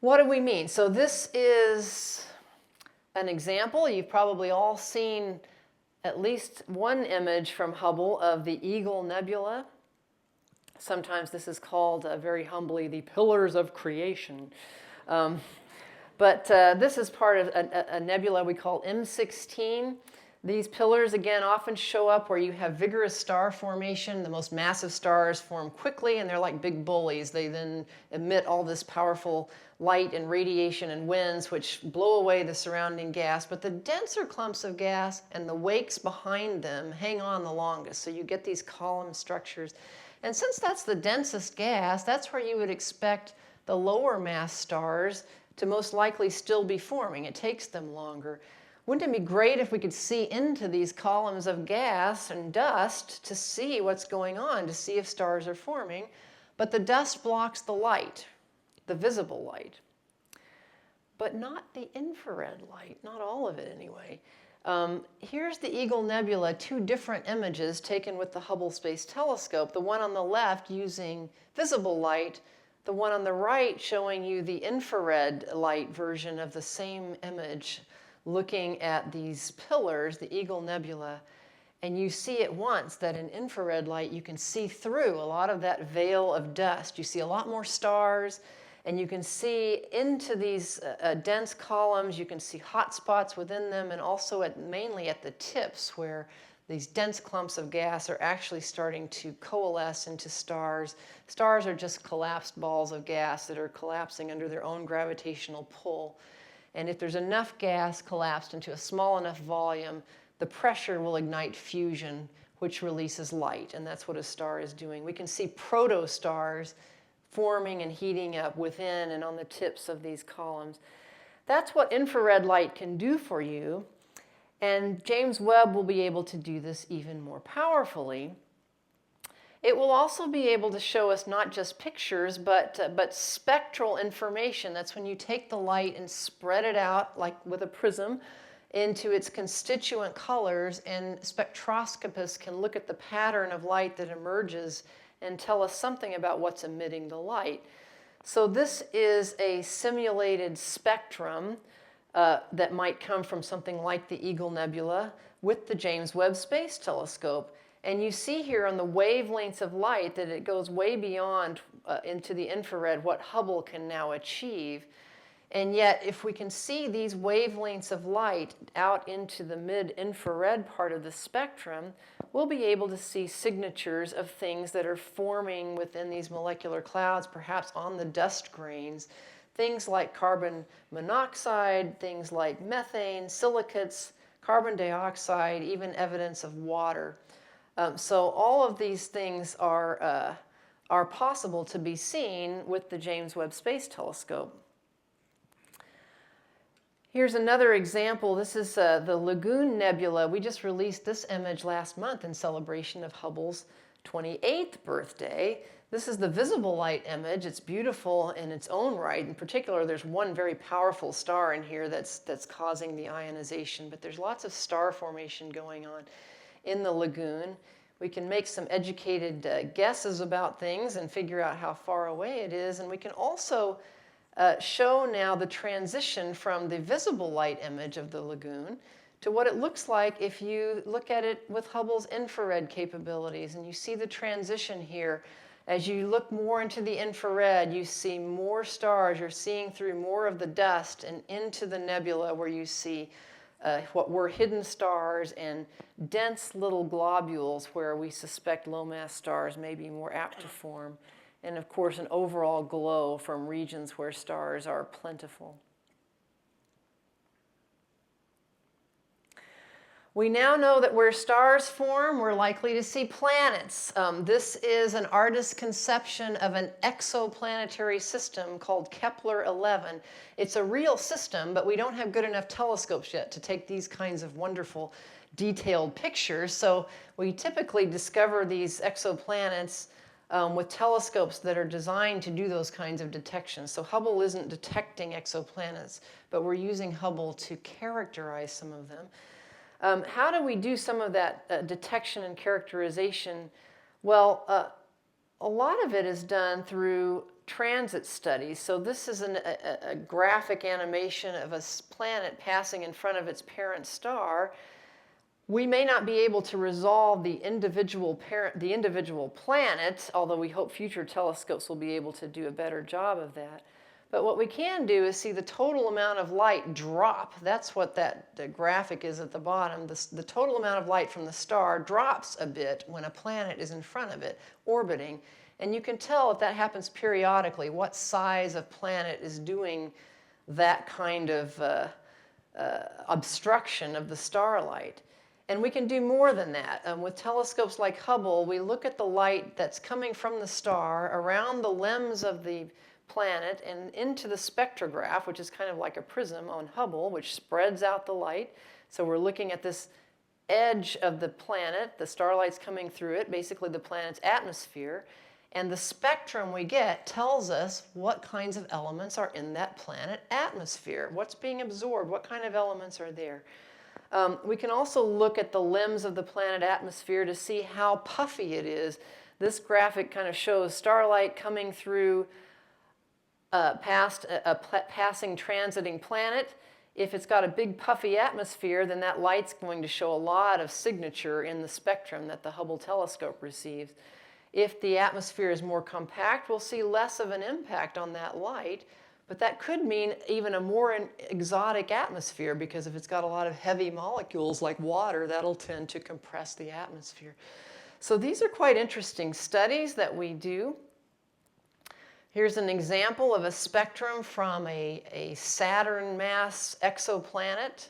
What do we mean? So this is an example. You've probably all seen at least one image from Hubble of the Eagle Nebula. Sometimes this is called, very humbly, the pillars of creation. But this is part of a nebula we call M16. These pillars, again, often show up where you have vigorous star formation. The most massive stars form quickly, and they're like big bullies. They then emit all this powerful light and radiation and winds, which blow away the surrounding gas. But the denser clumps of gas and the wakes behind them hang on the longest. So you get these column structures. And since that's the densest gas, that's where you would expect the lower mass stars to most likely still be forming. It takes them longer. Wouldn't it be great if we could see into these columns of gas and dust to see what's going on, to see if stars are forming? But the dust blocks the light, the visible light, but not the infrared light, not all of it anyway. Here's the Eagle Nebula, two different images taken with the Hubble Space Telescope, the one on the left using visible light, the one on the right showing you the infrared light version of the same image, looking at these pillars, the Eagle Nebula, and you see at once that in infrared light you can see through a lot of that veil of dust. You see a lot more stars, and you can see into these dense columns. You can see hot spots within them, and also mainly at the tips where these dense clumps of gas are actually starting to coalesce into stars. Stars are just collapsed balls of gas that are collapsing under their own gravitational pull. And if there's enough gas collapsed into a small enough volume, the pressure will ignite fusion, which releases light. And that's what a star is doing. We can see protostars forming and heating up within and on the tips of these columns. That's what infrared light can do for you. And James Webb will be able to do this even more powerfully. It will also be able to show us not just pictures, but spectral information. That's when you take the light and spread it out, like with a prism, into its constituent colors, and spectroscopists can look at the pattern of light that emerges and tell us something about what's emitting the light. So this is a simulated spectrum that might come from something like the Eagle Nebula with the James Webb Space Telescope. And you see here on the wavelengths of light that it goes way beyond into the infrared what Hubble can now achieve. And yet, if we can see these wavelengths of light out into the mid-infrared part of the spectrum, we'll be able to see signatures of things that are forming within these molecular clouds, perhaps on the dust grains. Things like carbon monoxide, things like methane, silicates, carbon dioxide, even evidence of water. So all of these things are possible to be seen with the James Webb Space Telescope. Here's another example. This is the Lagoon Nebula. We just released this image last month in celebration of Hubble's 28th birthday. This is the visible light image. It's beautiful in its own right. In particular, there's one very powerful star in here that's causing the ionization, but there's lots of star formation going on in the lagoon. We can make some educated guesses about things and figure out how far away it is, and we can also show now the transition from the visible light image of the lagoon to what it looks like if you look at it with Hubble's infrared capabilities. And you see the transition here. As you look more into the infrared, you see more stars. You're seeing through more of the dust and into the nebula where you see what were hidden stars and dense little globules where we suspect low-mass stars may be more apt to form. And of course, an overall glow from regions where stars are plentiful. We now know that where stars form, we're likely to see planets. This is an artist's conception of an exoplanetary system called Kepler-11. It's a real system, but we don't have good enough telescopes yet to take these kinds of wonderful detailed pictures. So we typically discover these exoplanets with telescopes that are designed to do those kinds of detections. So Hubble isn't detecting exoplanets, but we're using Hubble to characterize some of them. How do we do some of that detection and characterization? Well, a lot of it is done through transit studies. So this is a graphic animation of a planet passing in front of its parent star. We may not be able to resolve the individual planet, although we hope future telescopes will be able to do a better job of that. But what we can do is see the total amount of light drop. That's what that graphic is at the bottom. The total amount of light from the star drops a bit when a planet is in front of it, orbiting. And you can tell if that happens periodically, what size of planet is doing that kind of obstruction of the starlight. And we can do more than that. With telescopes like Hubble, we look at the light that's coming from the star around the limbs of the planet and into the spectrograph, which is kind of like a prism on Hubble, which spreads out the light. So we're looking at this edge of the planet, the starlight's coming through it, basically the planet's atmosphere. And the spectrum we get tells us what kinds of elements are in that planet atmosphere, what's being absorbed, what kind of elements are there. We can also look at the limbs of the planet atmosphere to see how puffy it is. This graphic kind of shows starlight coming through past a passing transiting planet. If it's got a big puffy atmosphere, then that light's going to show a lot of signature in the spectrum that the Hubble telescope receives. If the atmosphere is more compact, we'll see less of an impact on that light, but that could mean even a more exotic atmosphere, because if it's got a lot of heavy molecules like water, that'll tend to compress the atmosphere. So these are quite interesting studies that we do. Here's an example of a spectrum from a Saturn mass exoplanet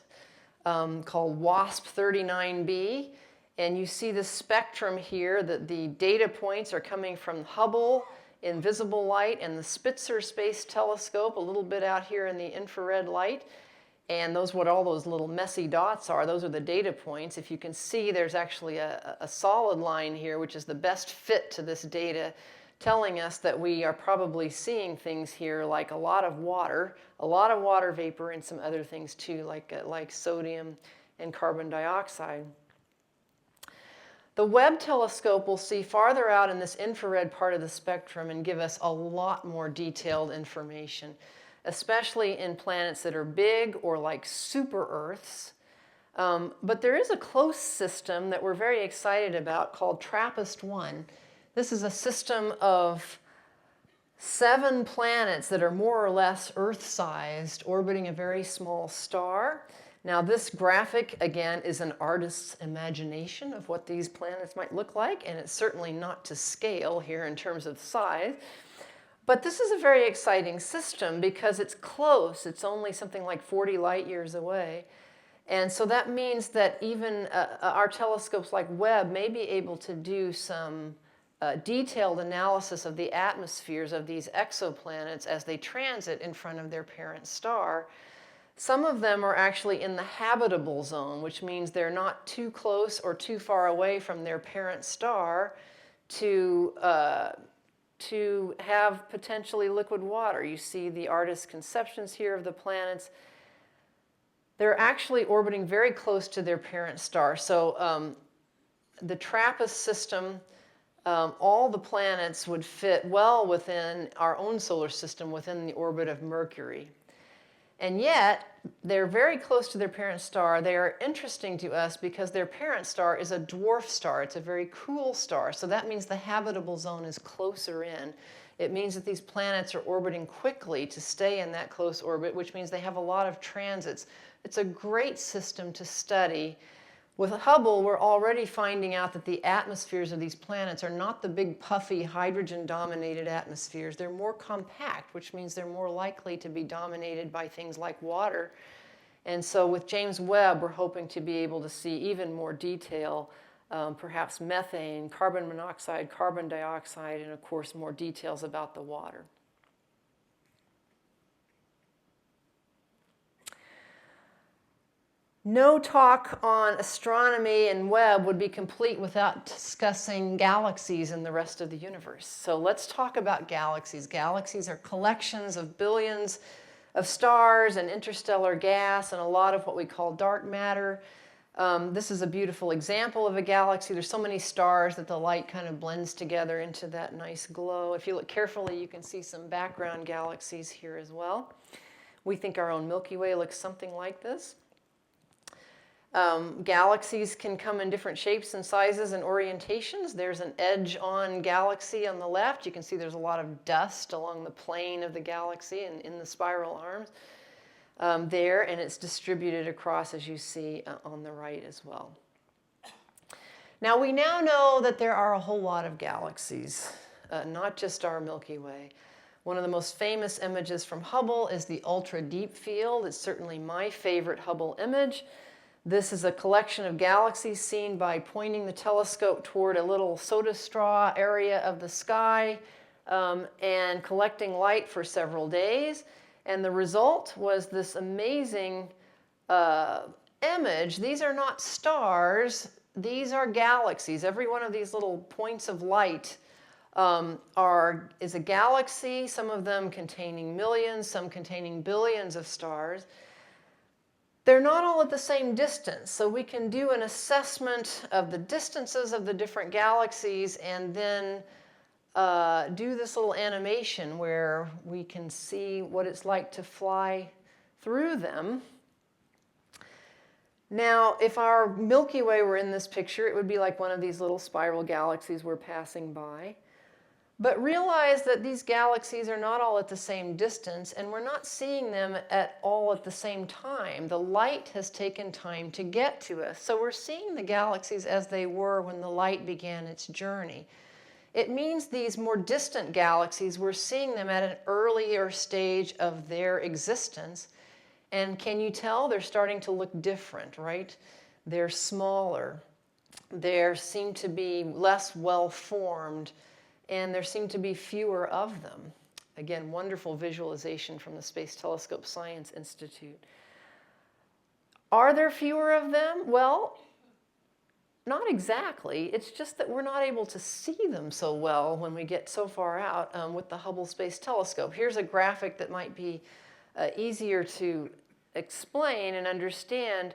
called WASP-39b. And you see the spectrum here, that the data points are coming from Hubble in visible light and the Spitzer Space Telescope a little bit out here in the infrared light. And those, what all those little messy dots are, those are the data points. If you can see, there's actually a solid line here, which is the best fit to this data, telling us that we are probably seeing things here like a lot of water vapor, and some other things too, like sodium and carbon dioxide. The Webb telescope will see farther out in this infrared part of the spectrum and give us a lot more detailed information, especially in planets that are big or like super Earths. But there is a close system that we're very excited about called TRAPPIST-1. This is a system of 7 planets that are more or less Earth-sized, orbiting a very small star. Now, this graphic, again, is an artist's imagination of what these planets might look like, and it's certainly not to scale here in terms of size. But this is a very exciting system because it's close. It's only something like 40 light years away. And so that means that even our telescopes like Webb may be able to do some detailed analysis of the atmospheres of these exoplanets as they transit in front of their parent star. Some of them are actually in the habitable zone, which means they're not too close or too far away from their parent star to have potentially liquid water. You see the artist's conceptions here of the planets. They're actually orbiting very close to their parent star. So the TRAPPIST system, all the planets would fit well within our own solar system, within the orbit of Mercury. And yet, they're very close to their parent star. They are interesting to us because their parent star is a dwarf star. It's a very cool star. So that means the habitable zone is closer in. It means that these planets are orbiting quickly to stay in that close orbit, which means they have a lot of transits. It's a great system to study. With Hubble, we're already finding out that the atmospheres of these planets are not the big puffy hydrogen-dominated atmospheres. They're more compact, which means they're more likely to be dominated by things like water. And so with James Webb, we're hoping to be able to see even more detail, perhaps methane, carbon monoxide, carbon dioxide, and of course more details about the water. No talk on astronomy and Webb would be complete without discussing galaxies and the rest of the universe. So let's talk about galaxies. Galaxies are collections of billions of stars and interstellar gas and a lot of what we call dark matter. This is a beautiful example of a galaxy. There's so many stars that the light kind of blends together into that nice glow. If you look carefully, you can see some background galaxies here as well. We think our own Milky Way looks something like this. Galaxies can come in different shapes and sizes and orientations. There's an edge-on galaxy on the left. You can see there's a lot of dust along the plane of the galaxy and in the spiral arms there, and it's distributed across, as you see, on the right as well. Now, we now know that there are a whole lot of galaxies, not just our Milky Way. One of the most famous images from Hubble is the ultra-deep field. It's certainly my favorite Hubble image. This is a collection of galaxies seen by pointing the telescope toward a little soda straw area of the sky and collecting light for several days. And the result was this amazing image. These are not stars. These are galaxies. Every one of these little points of light is a galaxy, some of them containing millions, some containing billions of stars. They're not all at the same distance, so we can do an assessment of the distances of the different galaxies and then do this little animation where we can see what it's like to fly through them. Now, if our Milky Way were in this picture, it would be like one of these little spiral galaxies we're passing by. But realize that these galaxies are not all at the same distance, and we're not seeing them all at the same time. The light has taken time to get to us. So we're seeing the galaxies as they were when the light began its journey. It means these more distant galaxies, we're seeing them at an earlier stage of their existence. And can you tell? They're starting to look different, right? They're smaller. They seem to be less well-formed. And there seem to be fewer of them. Again, wonderful visualization from the Space Telescope Science Institute. Are there fewer of them? Well, not exactly. It's just that we're not able to see them so well when we get so far out with the Hubble Space Telescope. Here's a graphic that might be easier to explain and understand.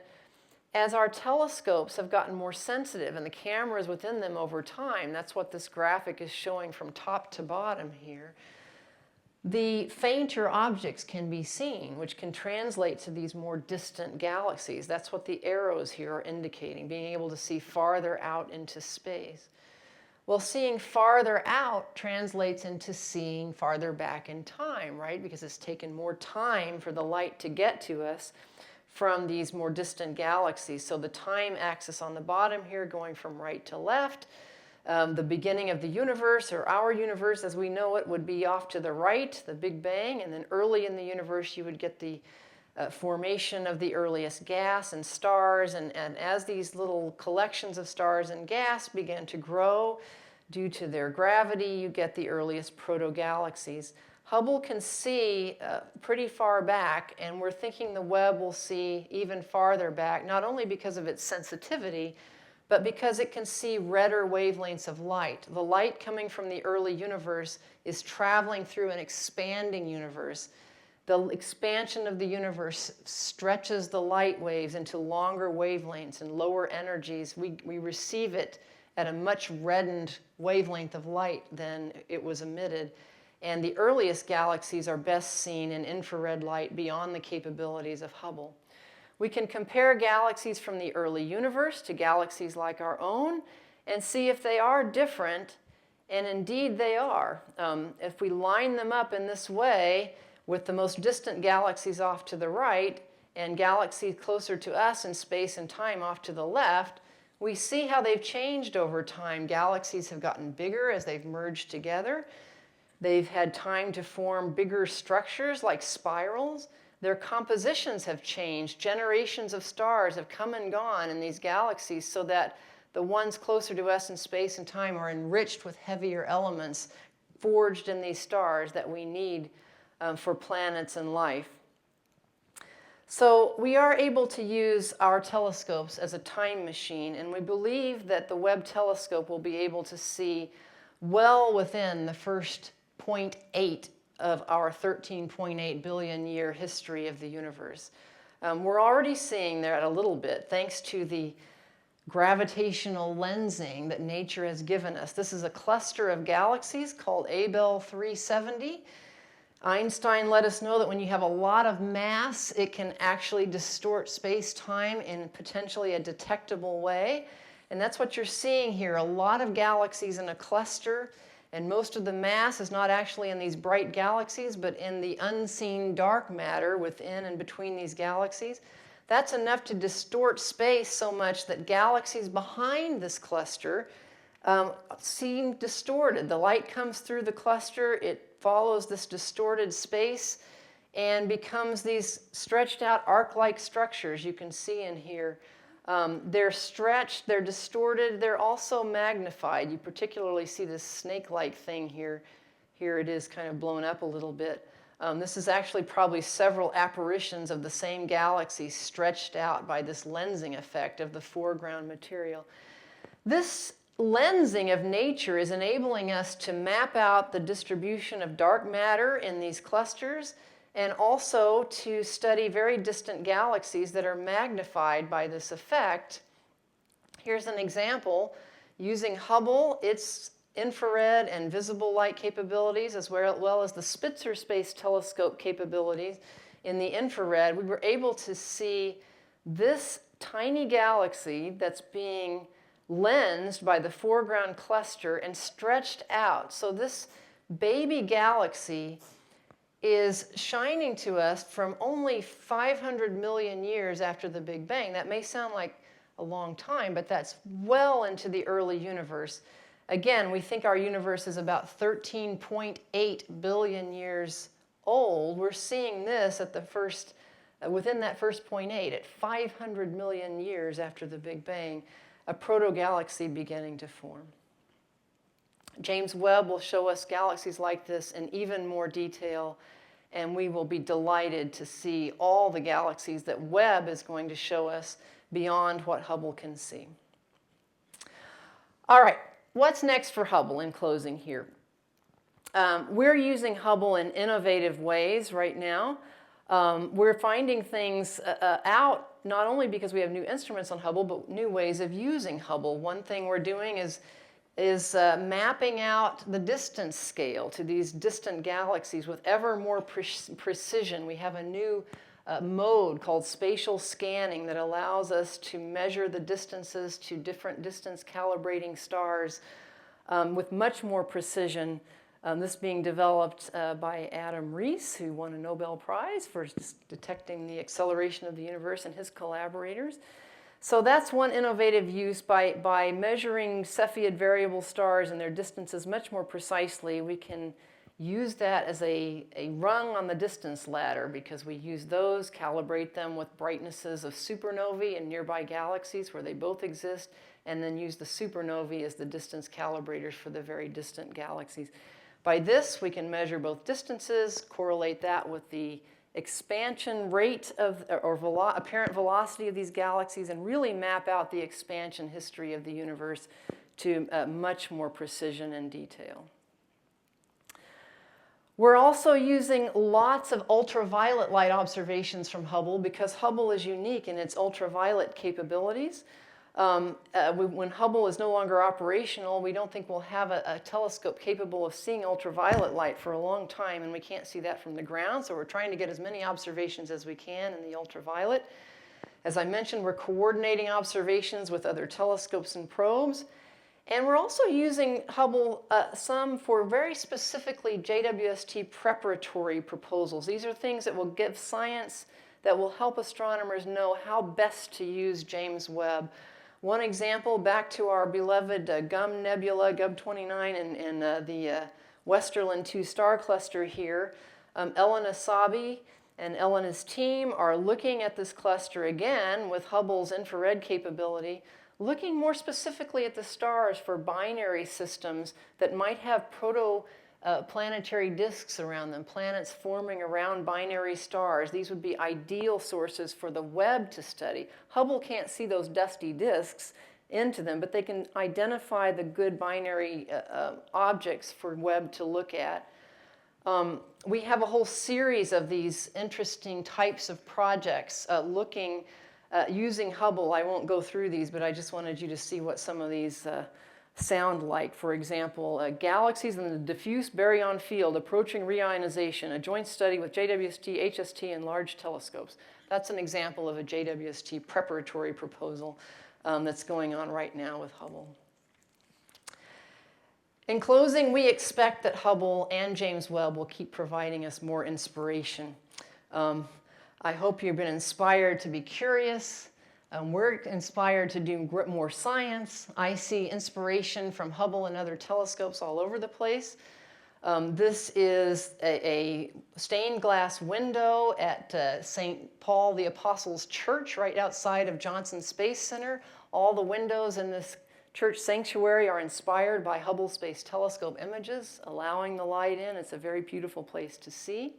As our telescopes have gotten more sensitive and the cameras within them over time, that's what this graphic is showing from top to bottom here, the fainter objects can be seen, which can translate to these more distant galaxies. That's what the arrows here are indicating, being able to see farther out into space. Well, seeing farther out translates into seeing farther back in time, right? Because it's taken more time for the light to get to us from these more distant galaxies. So the time axis on the bottom here going from right to left, the beginning of the universe, or our universe as we know it, would be off to the right, the Big Bang, and then early in the universe you would get the formation of the earliest gas and stars, and as these little collections of stars and gas began to grow due to their gravity, you get the earliest protogalaxies. Hubble can see pretty far back, and we're thinking the Webb will see even farther back, not only because of its sensitivity, but because it can see redder wavelengths of light. The light coming from the early universe is traveling through an expanding universe. The expansion of the universe stretches the light waves into longer wavelengths and lower energies. We receive it at a much reddened wavelength of light than it was emitted. And the earliest galaxies are best seen in infrared light beyond the capabilities of Hubble. We can compare galaxies from the early universe to galaxies like our own and see if they are different, and indeed they are. If we line them up in this way with the most distant galaxies off to the right and galaxies closer to us in space and time off to the left, we see how they've changed over time. Galaxies have gotten bigger as they've merged together. They've had time to form bigger structures like spirals. Their compositions have changed. Generations of stars have come and gone in these galaxies so that the ones closer to us in space and time are enriched with heavier elements forged in these stars that we need for planets and life. So we are able to use our telescopes as a time machine, and we believe that the Webb telescope will be able to see well within the first 0.8 of our 13.8 billion year history of the universe. We're already seeing that a little bit thanks to the gravitational lensing that nature has given us. This is a cluster of galaxies called Abell 370. Einstein let us know that when you have a lot of mass, it can actually distort space-time in potentially a detectable way. And that's what you're seeing here, a lot of galaxies in a cluster, and most of the mass is not actually in these bright galaxies, but in the unseen dark matter within and between these galaxies. That's enough to distort space so much that galaxies behind this cluster seem distorted. The light comes through the cluster, it follows this distorted space and becomes these stretched out arc-like structures you can see in here. They're stretched, they're distorted, they're also magnified. You particularly see this snake-like thing here. Here it is kind of blown up a little bit. This is actually probably several apparitions of the same galaxy stretched out by this lensing effect of the foreground material. This lensing of nature is enabling us to map out the distribution of dark matter in these clusters and also to study very distant galaxies that are magnified by this effect. Here's an example using Hubble, its infrared and visible light capabilities, as well as the Spitzer Space Telescope capabilities in the infrared. We were able to see this tiny galaxy that's being lensed by the foreground cluster and stretched out. So this baby galaxy is shining to us from only 500 million years after the Big Bang. That may sound like a long time, but that's well into the early universe. Again, we think our universe is about 13.8 billion years old. We're seeing this at the first, within that first 0.8, at 500 million years after the Big Bang, a protogalaxy beginning to form. James Webb will show us galaxies like this in even more detail, and we will be delighted to see all the galaxies that Webb is going to show us beyond what Hubble can see. All right, what's next for Hubble in closing here? We're using Hubble in innovative ways right now. We're finding things out not only because we have new instruments on Hubble, but new ways of using Hubble. One thing we're doing is mapping out the distance scale to these distant galaxies with ever more precision. We have a new mode called spatial scanning that allows us to measure the distances to different distance calibrating stars with much more precision. This being developed by Adam Rees, who won a Nobel Prize for detecting the acceleration of the universe, and his collaborators. So that's one innovative use. By measuring Cepheid variable stars and their distances much more precisely, we can use that as a rung on the distance ladder, because we use those, calibrate them with brightnesses of supernovae and nearby galaxies where they both exist, and then use the supernovae as the distance calibrators for the very distant galaxies. By this, we can measure both distances, correlate that with the expansion rate of, or apparent velocity of these galaxies, and really map out the expansion history of the universe to much more precision and detail. We're also using lots of ultraviolet light observations from Hubble because Hubble is unique in its ultraviolet capabilities. When Hubble is no longer operational, we don't think we'll have a telescope capable of seeing ultraviolet light for a long time, and we can't see that from the ground, so we're trying to get as many observations as we can in the ultraviolet. As I mentioned, we're coordinating observations with other telescopes and probes, and we're also using Hubble some for very specifically JWST preparatory proposals. These are things that will give science, that will help astronomers know how best to use James Webb. One example, back to our beloved GUM Nebula, GUB29, and the Westerland 2 star cluster here. Ellen Asabi And Ellen and his team are looking at this cluster again with Hubble's infrared capability, looking more specifically at the stars for binary systems that might have protoplanetary disks around them, planets forming around binary stars. These would be ideal sources for the Webb to study. Hubble can't see those dusty disks into them, but they can identify the good binary objects for Webb to look at. We have a whole series of these interesting types of projects using Hubble. I won't go through these, but I just wanted you to see what some of these sound like. For example, galaxies in the diffuse baryon field approaching reionization, a joint study with JWST, HST, and large telescopes. That's an example of a JWST preparatory proposal that's going on right now with Hubble. In closing, we expect that Hubble and James Webb will keep providing us more inspiration. I hope you've been inspired to be curious. We're inspired to do more science. I see inspiration from Hubble and other telescopes all over the place. This is a stained glass window at St. Paul the Apostles Church right outside of Johnson Space Center. All the windows in this church sanctuary are inspired by Hubble Space Telescope images, allowing the light in. It's a very beautiful place to see.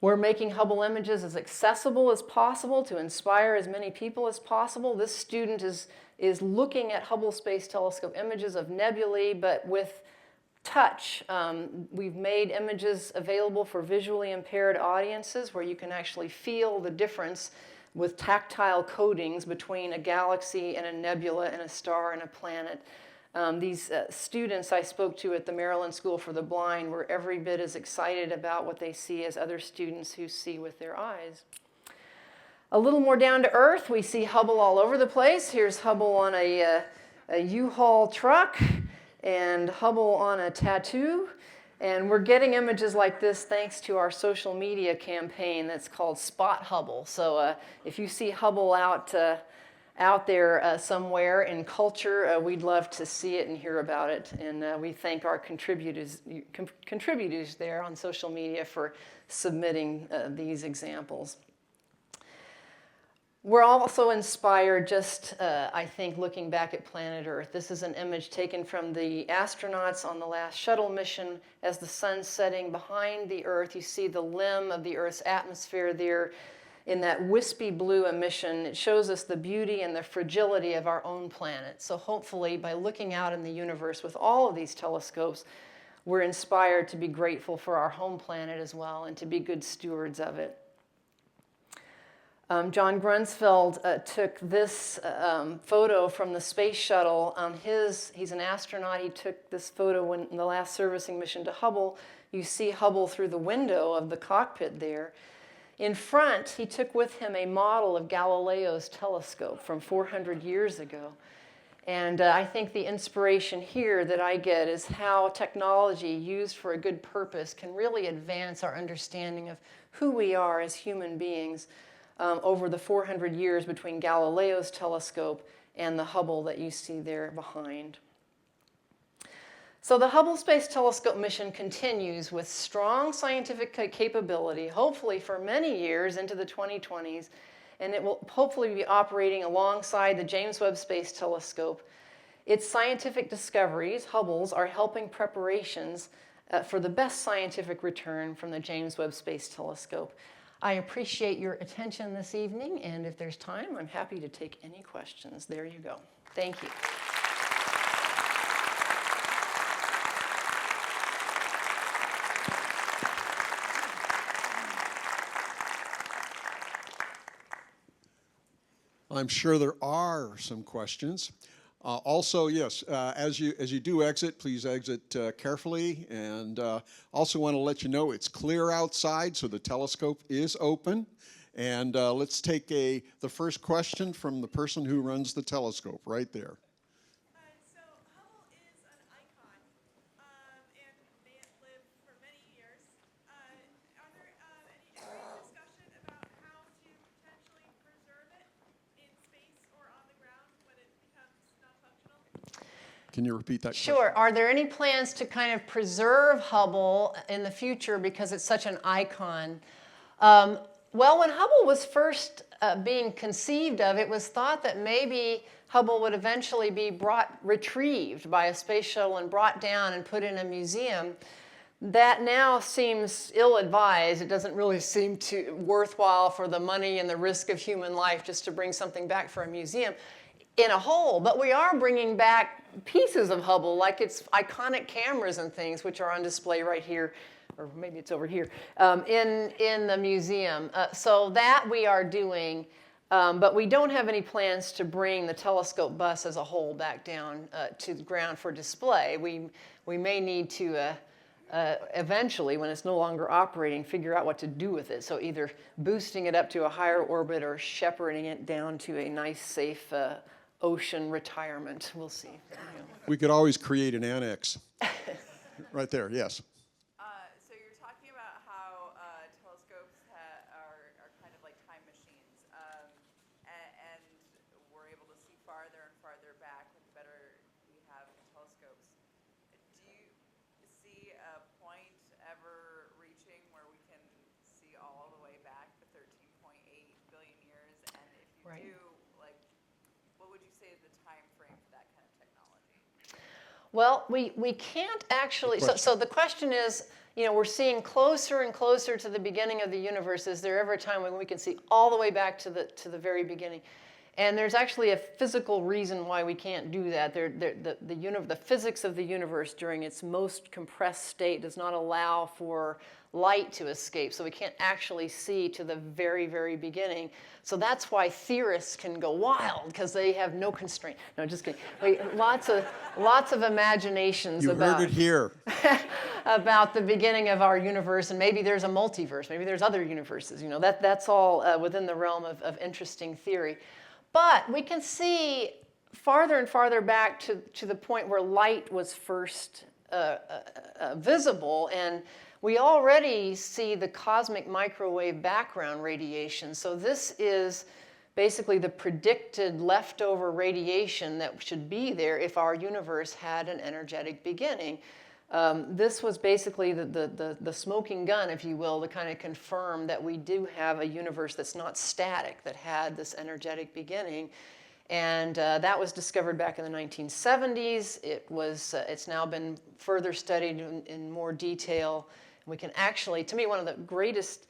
We're making Hubble images as accessible as possible to inspire as many people as possible. This student is looking at Hubble Space Telescope images of nebulae, but with touch. We've made images available for visually impaired audiences where you can actually feel the difference with tactile coatings between a galaxy and a nebula and a star and a planet. These students I spoke to at the Maryland School for the Blind were every bit as excited about what they see as other students who see with their eyes. A little more down to earth, we see Hubble all over the place. Here's Hubble on a U-Haul truck and Hubble on a tattoo. And we're getting images like this thanks to our social media campaign that's called Spot Hubble. So if you see Hubble out there somewhere in culture, we'd love to see it and hear about it. And we thank our contributors there on social media for submitting these examples. We're also inspired just, I think, looking back at planet Earth. This is an image taken from the astronauts on the last shuttle mission. As the sun's setting behind the Earth, you see the limb of the Earth's atmosphere there in that wispy blue emission. It shows us the beauty and the fragility of our own planet. So hopefully, by looking out in the universe with all of these telescopes, we're inspired to be grateful for our home planet as well and to be good stewards of it. John Grunsfeld took this photo from the space shuttle. He's an astronaut. He took this photo in the last servicing mission to Hubble. You see Hubble through the window of the cockpit there. In front, he took with him a model of Galileo's telescope from 400 years ago. And I think the inspiration here that I get is how technology used for a good purpose can really advance our understanding of who we are as human beings. Over the 400 years between Galileo's telescope and the Hubble that you see there behind. So the Hubble Space Telescope mission continues with strong scientific capability, hopefully for many years into the 2020s, and it will hopefully be operating alongside the James Webb Space Telescope. Its scientific discoveries, Hubble's, are helping preparations for the best scientific return from the James Webb Space Telescope. I appreciate your attention this evening, and if there's time, I'm happy to take any questions. There you go. Thank you.
I'm sure there are some questions. Also, yes, as you do exit, please exit carefully. And also want to let you know it's clear outside, so the telescope is open. And let's take the first question from the person who runs the telescope right there.
So Hubble is an icon, and may it live for many years. Are there any discussion about how to potentially preserve it in space or on the ground when it becomes non-functional?
Can you repeat that question?
Sure. Are there any plans to kind of preserve Hubble in the future because it's such an icon? Well, when Hubble was first being conceived of, it was thought that maybe Hubble would eventually be retrieved by a space shuttle and brought down and put in a museum. That now seems ill-advised. It doesn't really seem worthwhile for the money and the risk of human life just to bring something back for a museum in a whole. But we are bringing back pieces of Hubble, like its iconic cameras and things, which are on display right here, or maybe it's over here, in the museum. So that we are doing, but we don't have any plans to bring the telescope bus as a whole back down to the ground for display. We may need to eventually, when it's no longer operating, figure out what to do with it. So either boosting it up to a higher orbit or shepherding it down to a nice, safe ocean retirement. We'll see.
We could always create an annex. Right there, yes.
So you're talking about how telescopes are kind of like time machines, and we're able to see farther and farther back with the better we have telescopes. Do you see a point ever reaching where we can see all the way back to 13.8 billion years? And if you
Right.
do, like, what would you say is the time frame for that kind of technology?
Well, we can't actually, so the question is, we're seeing closer and closer to the beginning of the universe. Is there ever a time when we can see all the way back to the very beginning? And there's actually a physical reason why we can't do that. The physics of the universe during its most compressed state does not allow for light to escape, so we can't actually see to the very, very beginning. So that's why theorists can go wild, because they have no constraint. No, just kidding. Lots of imaginations
You
about
heard it here.
about the beginning of our universe, and maybe there's a multiverse, maybe there's other universes. That's all within the realm of interesting theory. But we can see farther and farther back to the point where light was first visible, and we already see the cosmic microwave background radiation. So this is basically the predicted leftover radiation that should be there if our universe had an energetic beginning. This was basically the smoking gun, if you will, to kind of confirm that we do have a universe that's not static, that had this energetic beginning. And that was discovered back in the 1970s. It's now been further studied in more detail. We can actually, to me, one of the greatest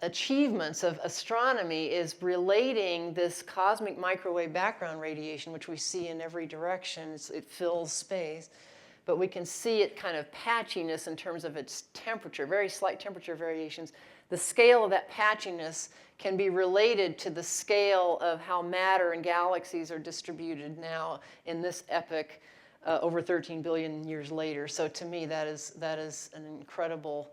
achievements of astronomy is relating this cosmic microwave background radiation, which we see in every direction. It fills space. But we can see it kind of patchiness in terms of its temperature, very slight temperature variations. The scale of that patchiness can be related to the scale of how matter and galaxies are distributed now in this epoch over 13 billion years later. So to me, that is an incredible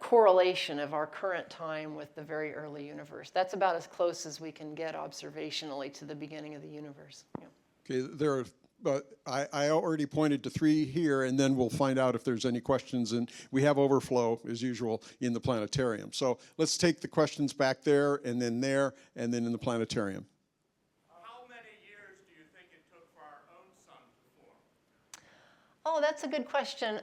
correlation of our current time with the very early universe. That's about as close as we can get observationally to the beginning of the universe. Yeah.
Okay, but I already pointed to 3 here, and then we'll find out if there's any questions. And we have overflow, as usual, in the planetarium. So let's take the questions back there, and then in the planetarium.
How many years do you think it took for our own sun to form?
Oh, that's a good question.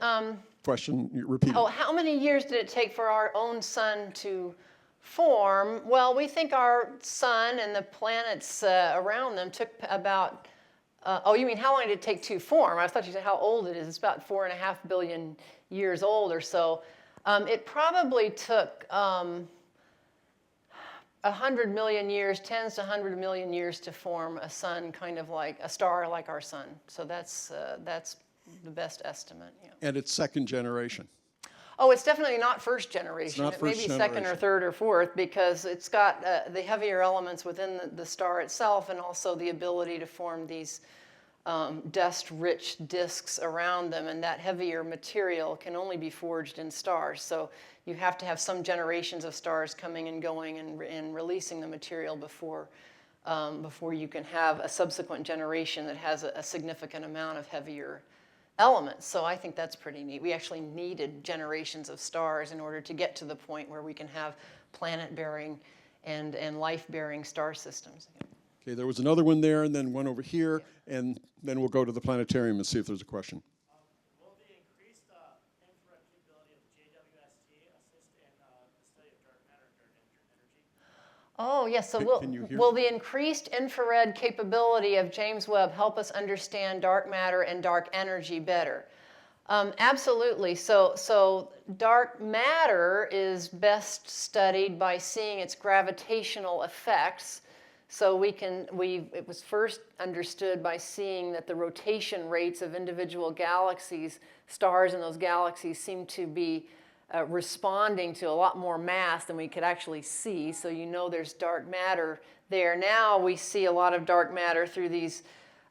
Question, repeat it.
Oh, how many years did it take for our own sun to form? Well, we think our sun and the planets around them took about... oh, you mean how long did it take to form? I thought you said how old it is. It's about 4.5 billion years old or so. It probably took 100 million years, tens to 100 million years to form a sun, kind of like a star like our sun. So that's the best estimate. Yeah.
And it's second generation.
Oh, it's definitely not first generation.
It's not first
It may be second or
generation.
third or fourth, because it's got the heavier elements within the star itself, and also the ability to form these dust-rich disks around them, and that heavier material can only be forged in stars. So you have to have some generations of stars coming and going and releasing the material before you can have a subsequent generation that has a significant amount of heavier elements. So I think that's pretty neat. We actually needed generations of stars in order to get to the point where we can have planet-bearing and life-bearing star systems.
Okay, there was another one there, and then one over here, and then we'll go to the planetarium and see if there's a question.
Will the increased infrared capability of JWST assist in the study
Oh, yes. So
Can you hear
will
me?
the increased infrared capability of James Webb help us understand dark matter and dark energy better? Absolutely. So dark matter is best studied by seeing its gravitational effects. So it was first understood by seeing that the rotation rates of individual galaxies, stars in those galaxies, seem to be responding to a lot more mass than we could actually see. So you know there's dark matter there. Now we see a lot of dark matter through these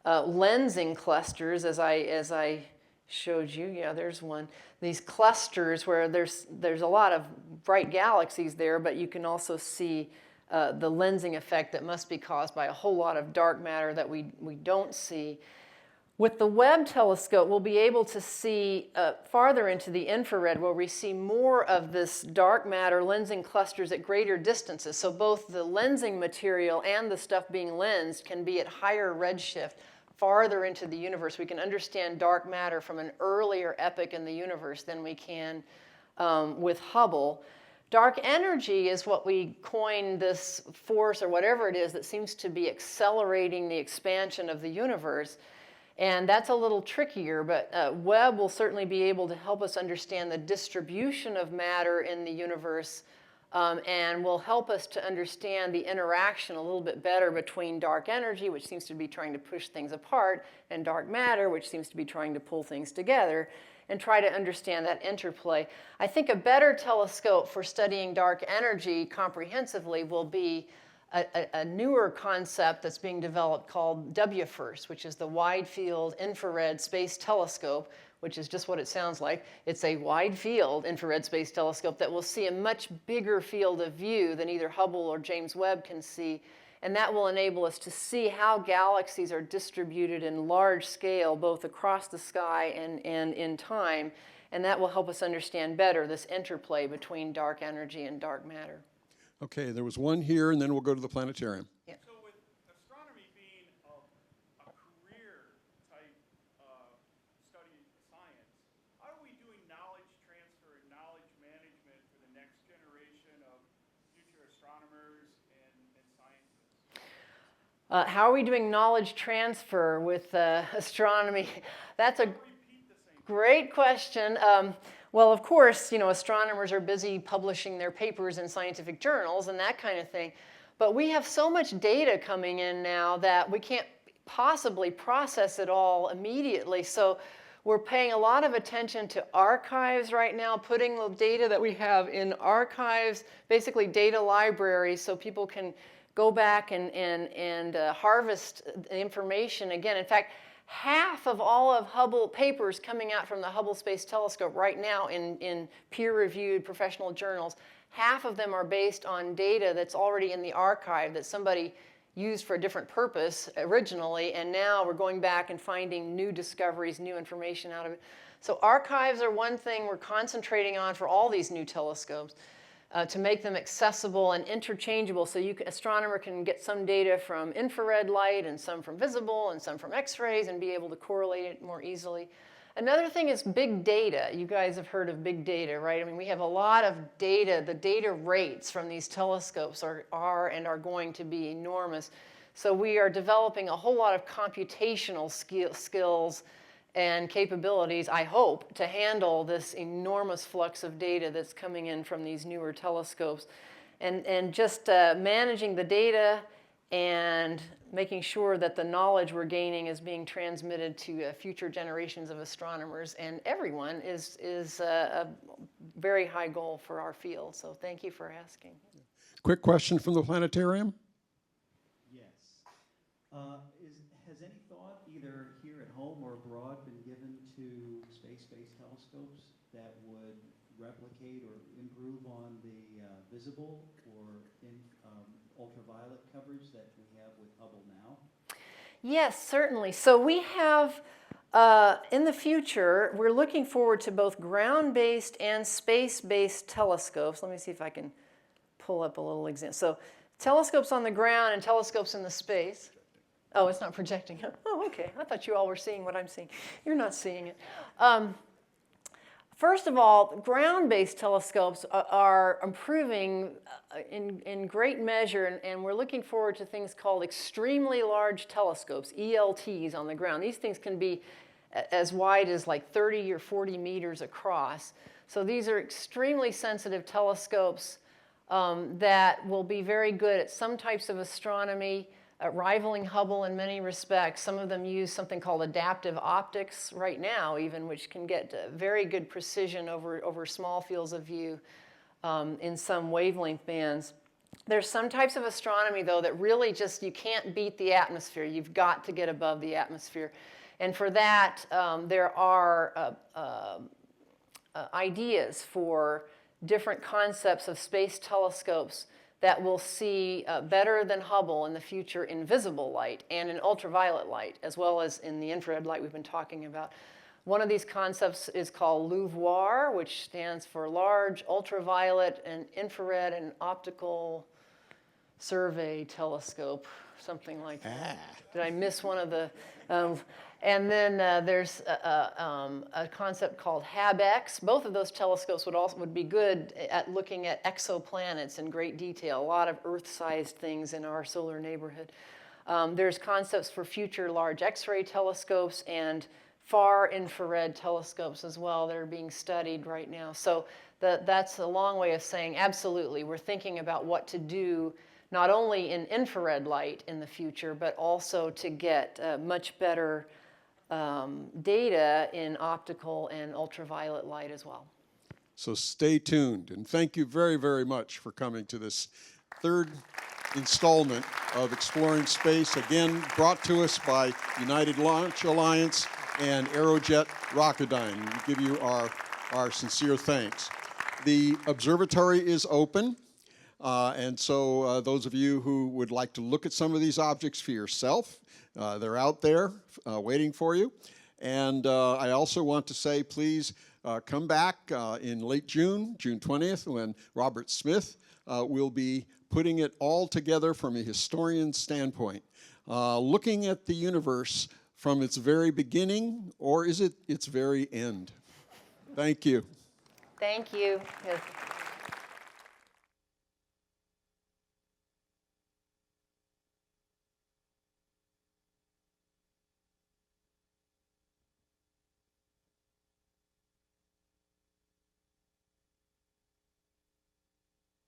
lensing clusters, as I showed you. Yeah, there's one. These clusters where there's a lot of bright galaxies there, but you can also see the lensing effect that must be caused by a whole lot of dark matter that we don't see. With the Webb telescope, we'll be able to see farther into the infrared, where we see more of this dark matter lensing clusters at greater distances. So both the lensing material and the stuff being lensed can be at higher redshift, farther into the universe. We can understand dark matter from an earlier epoch in the universe than we can with Hubble. Dark energy is what we coined this force, or whatever it is, that seems to be accelerating the expansion of the universe. And that's a little trickier, but Webb will certainly be able to help us understand the distribution of matter in the universe, and will help us to understand the interaction a little bit better between dark energy, which seems to be trying to push things apart, and dark matter, which seems to be trying to pull things together, and try to understand that interplay. I think a better telescope for studying dark energy comprehensively will be a newer concept that's being developed called WFIRST, which is the Wide Field Infrared Space Telescope, which is just what it sounds like. It's a wide field infrared space telescope that will see a much bigger field of view than either Hubble or James Webb can see. And that will enable us to see how galaxies are distributed in large scale, both across the sky and in time. And that will help us understand better this interplay between dark energy and dark matter.
Okay, there was one here, and then we'll go to the planetarium.
Yeah.
So with astronomy being a career type study of science, how are we doing knowledge transfer and knowledge management for the next generation of future astronomers and scientists?
How are we doing knowledge transfer with astronomy? That's a great question. Well, of course, astronomers are busy publishing their papers in scientific journals and that kind of thing. But we have so much data coming in now that we can't possibly process it all immediately. So we're paying a lot of attention to archives right now, putting the data that we have in archives, basically data libraries, so people can go back and harvest information again. In fact, half of all of Hubble papers coming out from the Hubble Space Telescope right now in peer-reviewed professional journals, half of them are based on data that's already in the archive that somebody used for a different purpose originally, and now we're going back and finding new discoveries, new information out of it. So archives are one thing we're concentrating on for all these new telescopes. To make them accessible and interchangeable, so astronomer can get some data from infrared light and some from visible and some from X-rays and be able to correlate it more easily. Another thing is big data. You guys have heard of big data, right? I mean, we have a lot of data. The data rates from these telescopes are going to be enormous. So we are developing a whole lot of computational skills and capabilities, I hope, to handle this enormous flux of data that's coming in from these newer telescopes. And just managing the data and making sure that the knowledge we're gaining is being transmitted to future generations of astronomers and everyone is a very high goal for our field. So thank you for asking.
Quick question from the planetarium.
Yes. Has any thought, either here at home or abroad, been given to space-based telescopes that would replicate or improve on the visible or ultraviolet coverage that we have with Hubble now?
Yes, certainly. So we have, in the future, we're looking forward to both ground-based and space-based telescopes. Let me see if I can pull up a little example. So telescopes on the ground and telescopes in the space. Oh, it's not projecting. Oh, okay. I thought you all were seeing what I'm seeing. You're not seeing it. First of all, ground-based telescopes are improving in great measure, and we're looking forward to things called extremely large telescopes, ELTs, on the ground. These things can be as wide as like 30 or 40 meters across. So these are extremely sensitive telescopes that will be very good at some types of astronomy, rivaling Hubble in many respects. Some of them use something called adaptive optics right now even, which can get very good precision over small fields of view in some wavelength bands. There's some types of astronomy, though, that really just, you can't beat the atmosphere. You've got to get above the atmosphere. And for that, there are ideas for different concepts of space telescopes that will see better than Hubble in the future in visible light and in ultraviolet light, as well as in the infrared light we've been talking about. One of these concepts is called LUVOIR, which stands for Large Ultraviolet and Infrared and Optical Survey Telescope, something like that. Did I miss one of the? And then there's a concept called HabX. Both of those telescopes would be good at looking at exoplanets in great detail, a lot of Earth-sized things in our solar neighborhood. There's concepts for future large X-ray telescopes and far infrared telescopes as well that are being studied right now. So that's a long way of saying absolutely, we're thinking about what to do not only in infrared light in the future, but also to get much better data in optical and ultraviolet light as well.
So stay tuned, and thank you very, very much for coming to this third installment of Exploring Space, again brought to us by United Launch Alliance and Aerojet Rocketdyne. We give you our sincere thanks. The observatory is open, and so those of you who would like to look at some of these objects for yourself, they're out there waiting for you. And I also want to say, please come back in late June, June 20th, when Robert Smith will be putting it all together from a historian standpoint, looking at the universe from its very beginning, or is it its very end? Thank you.
Thank you. Yes.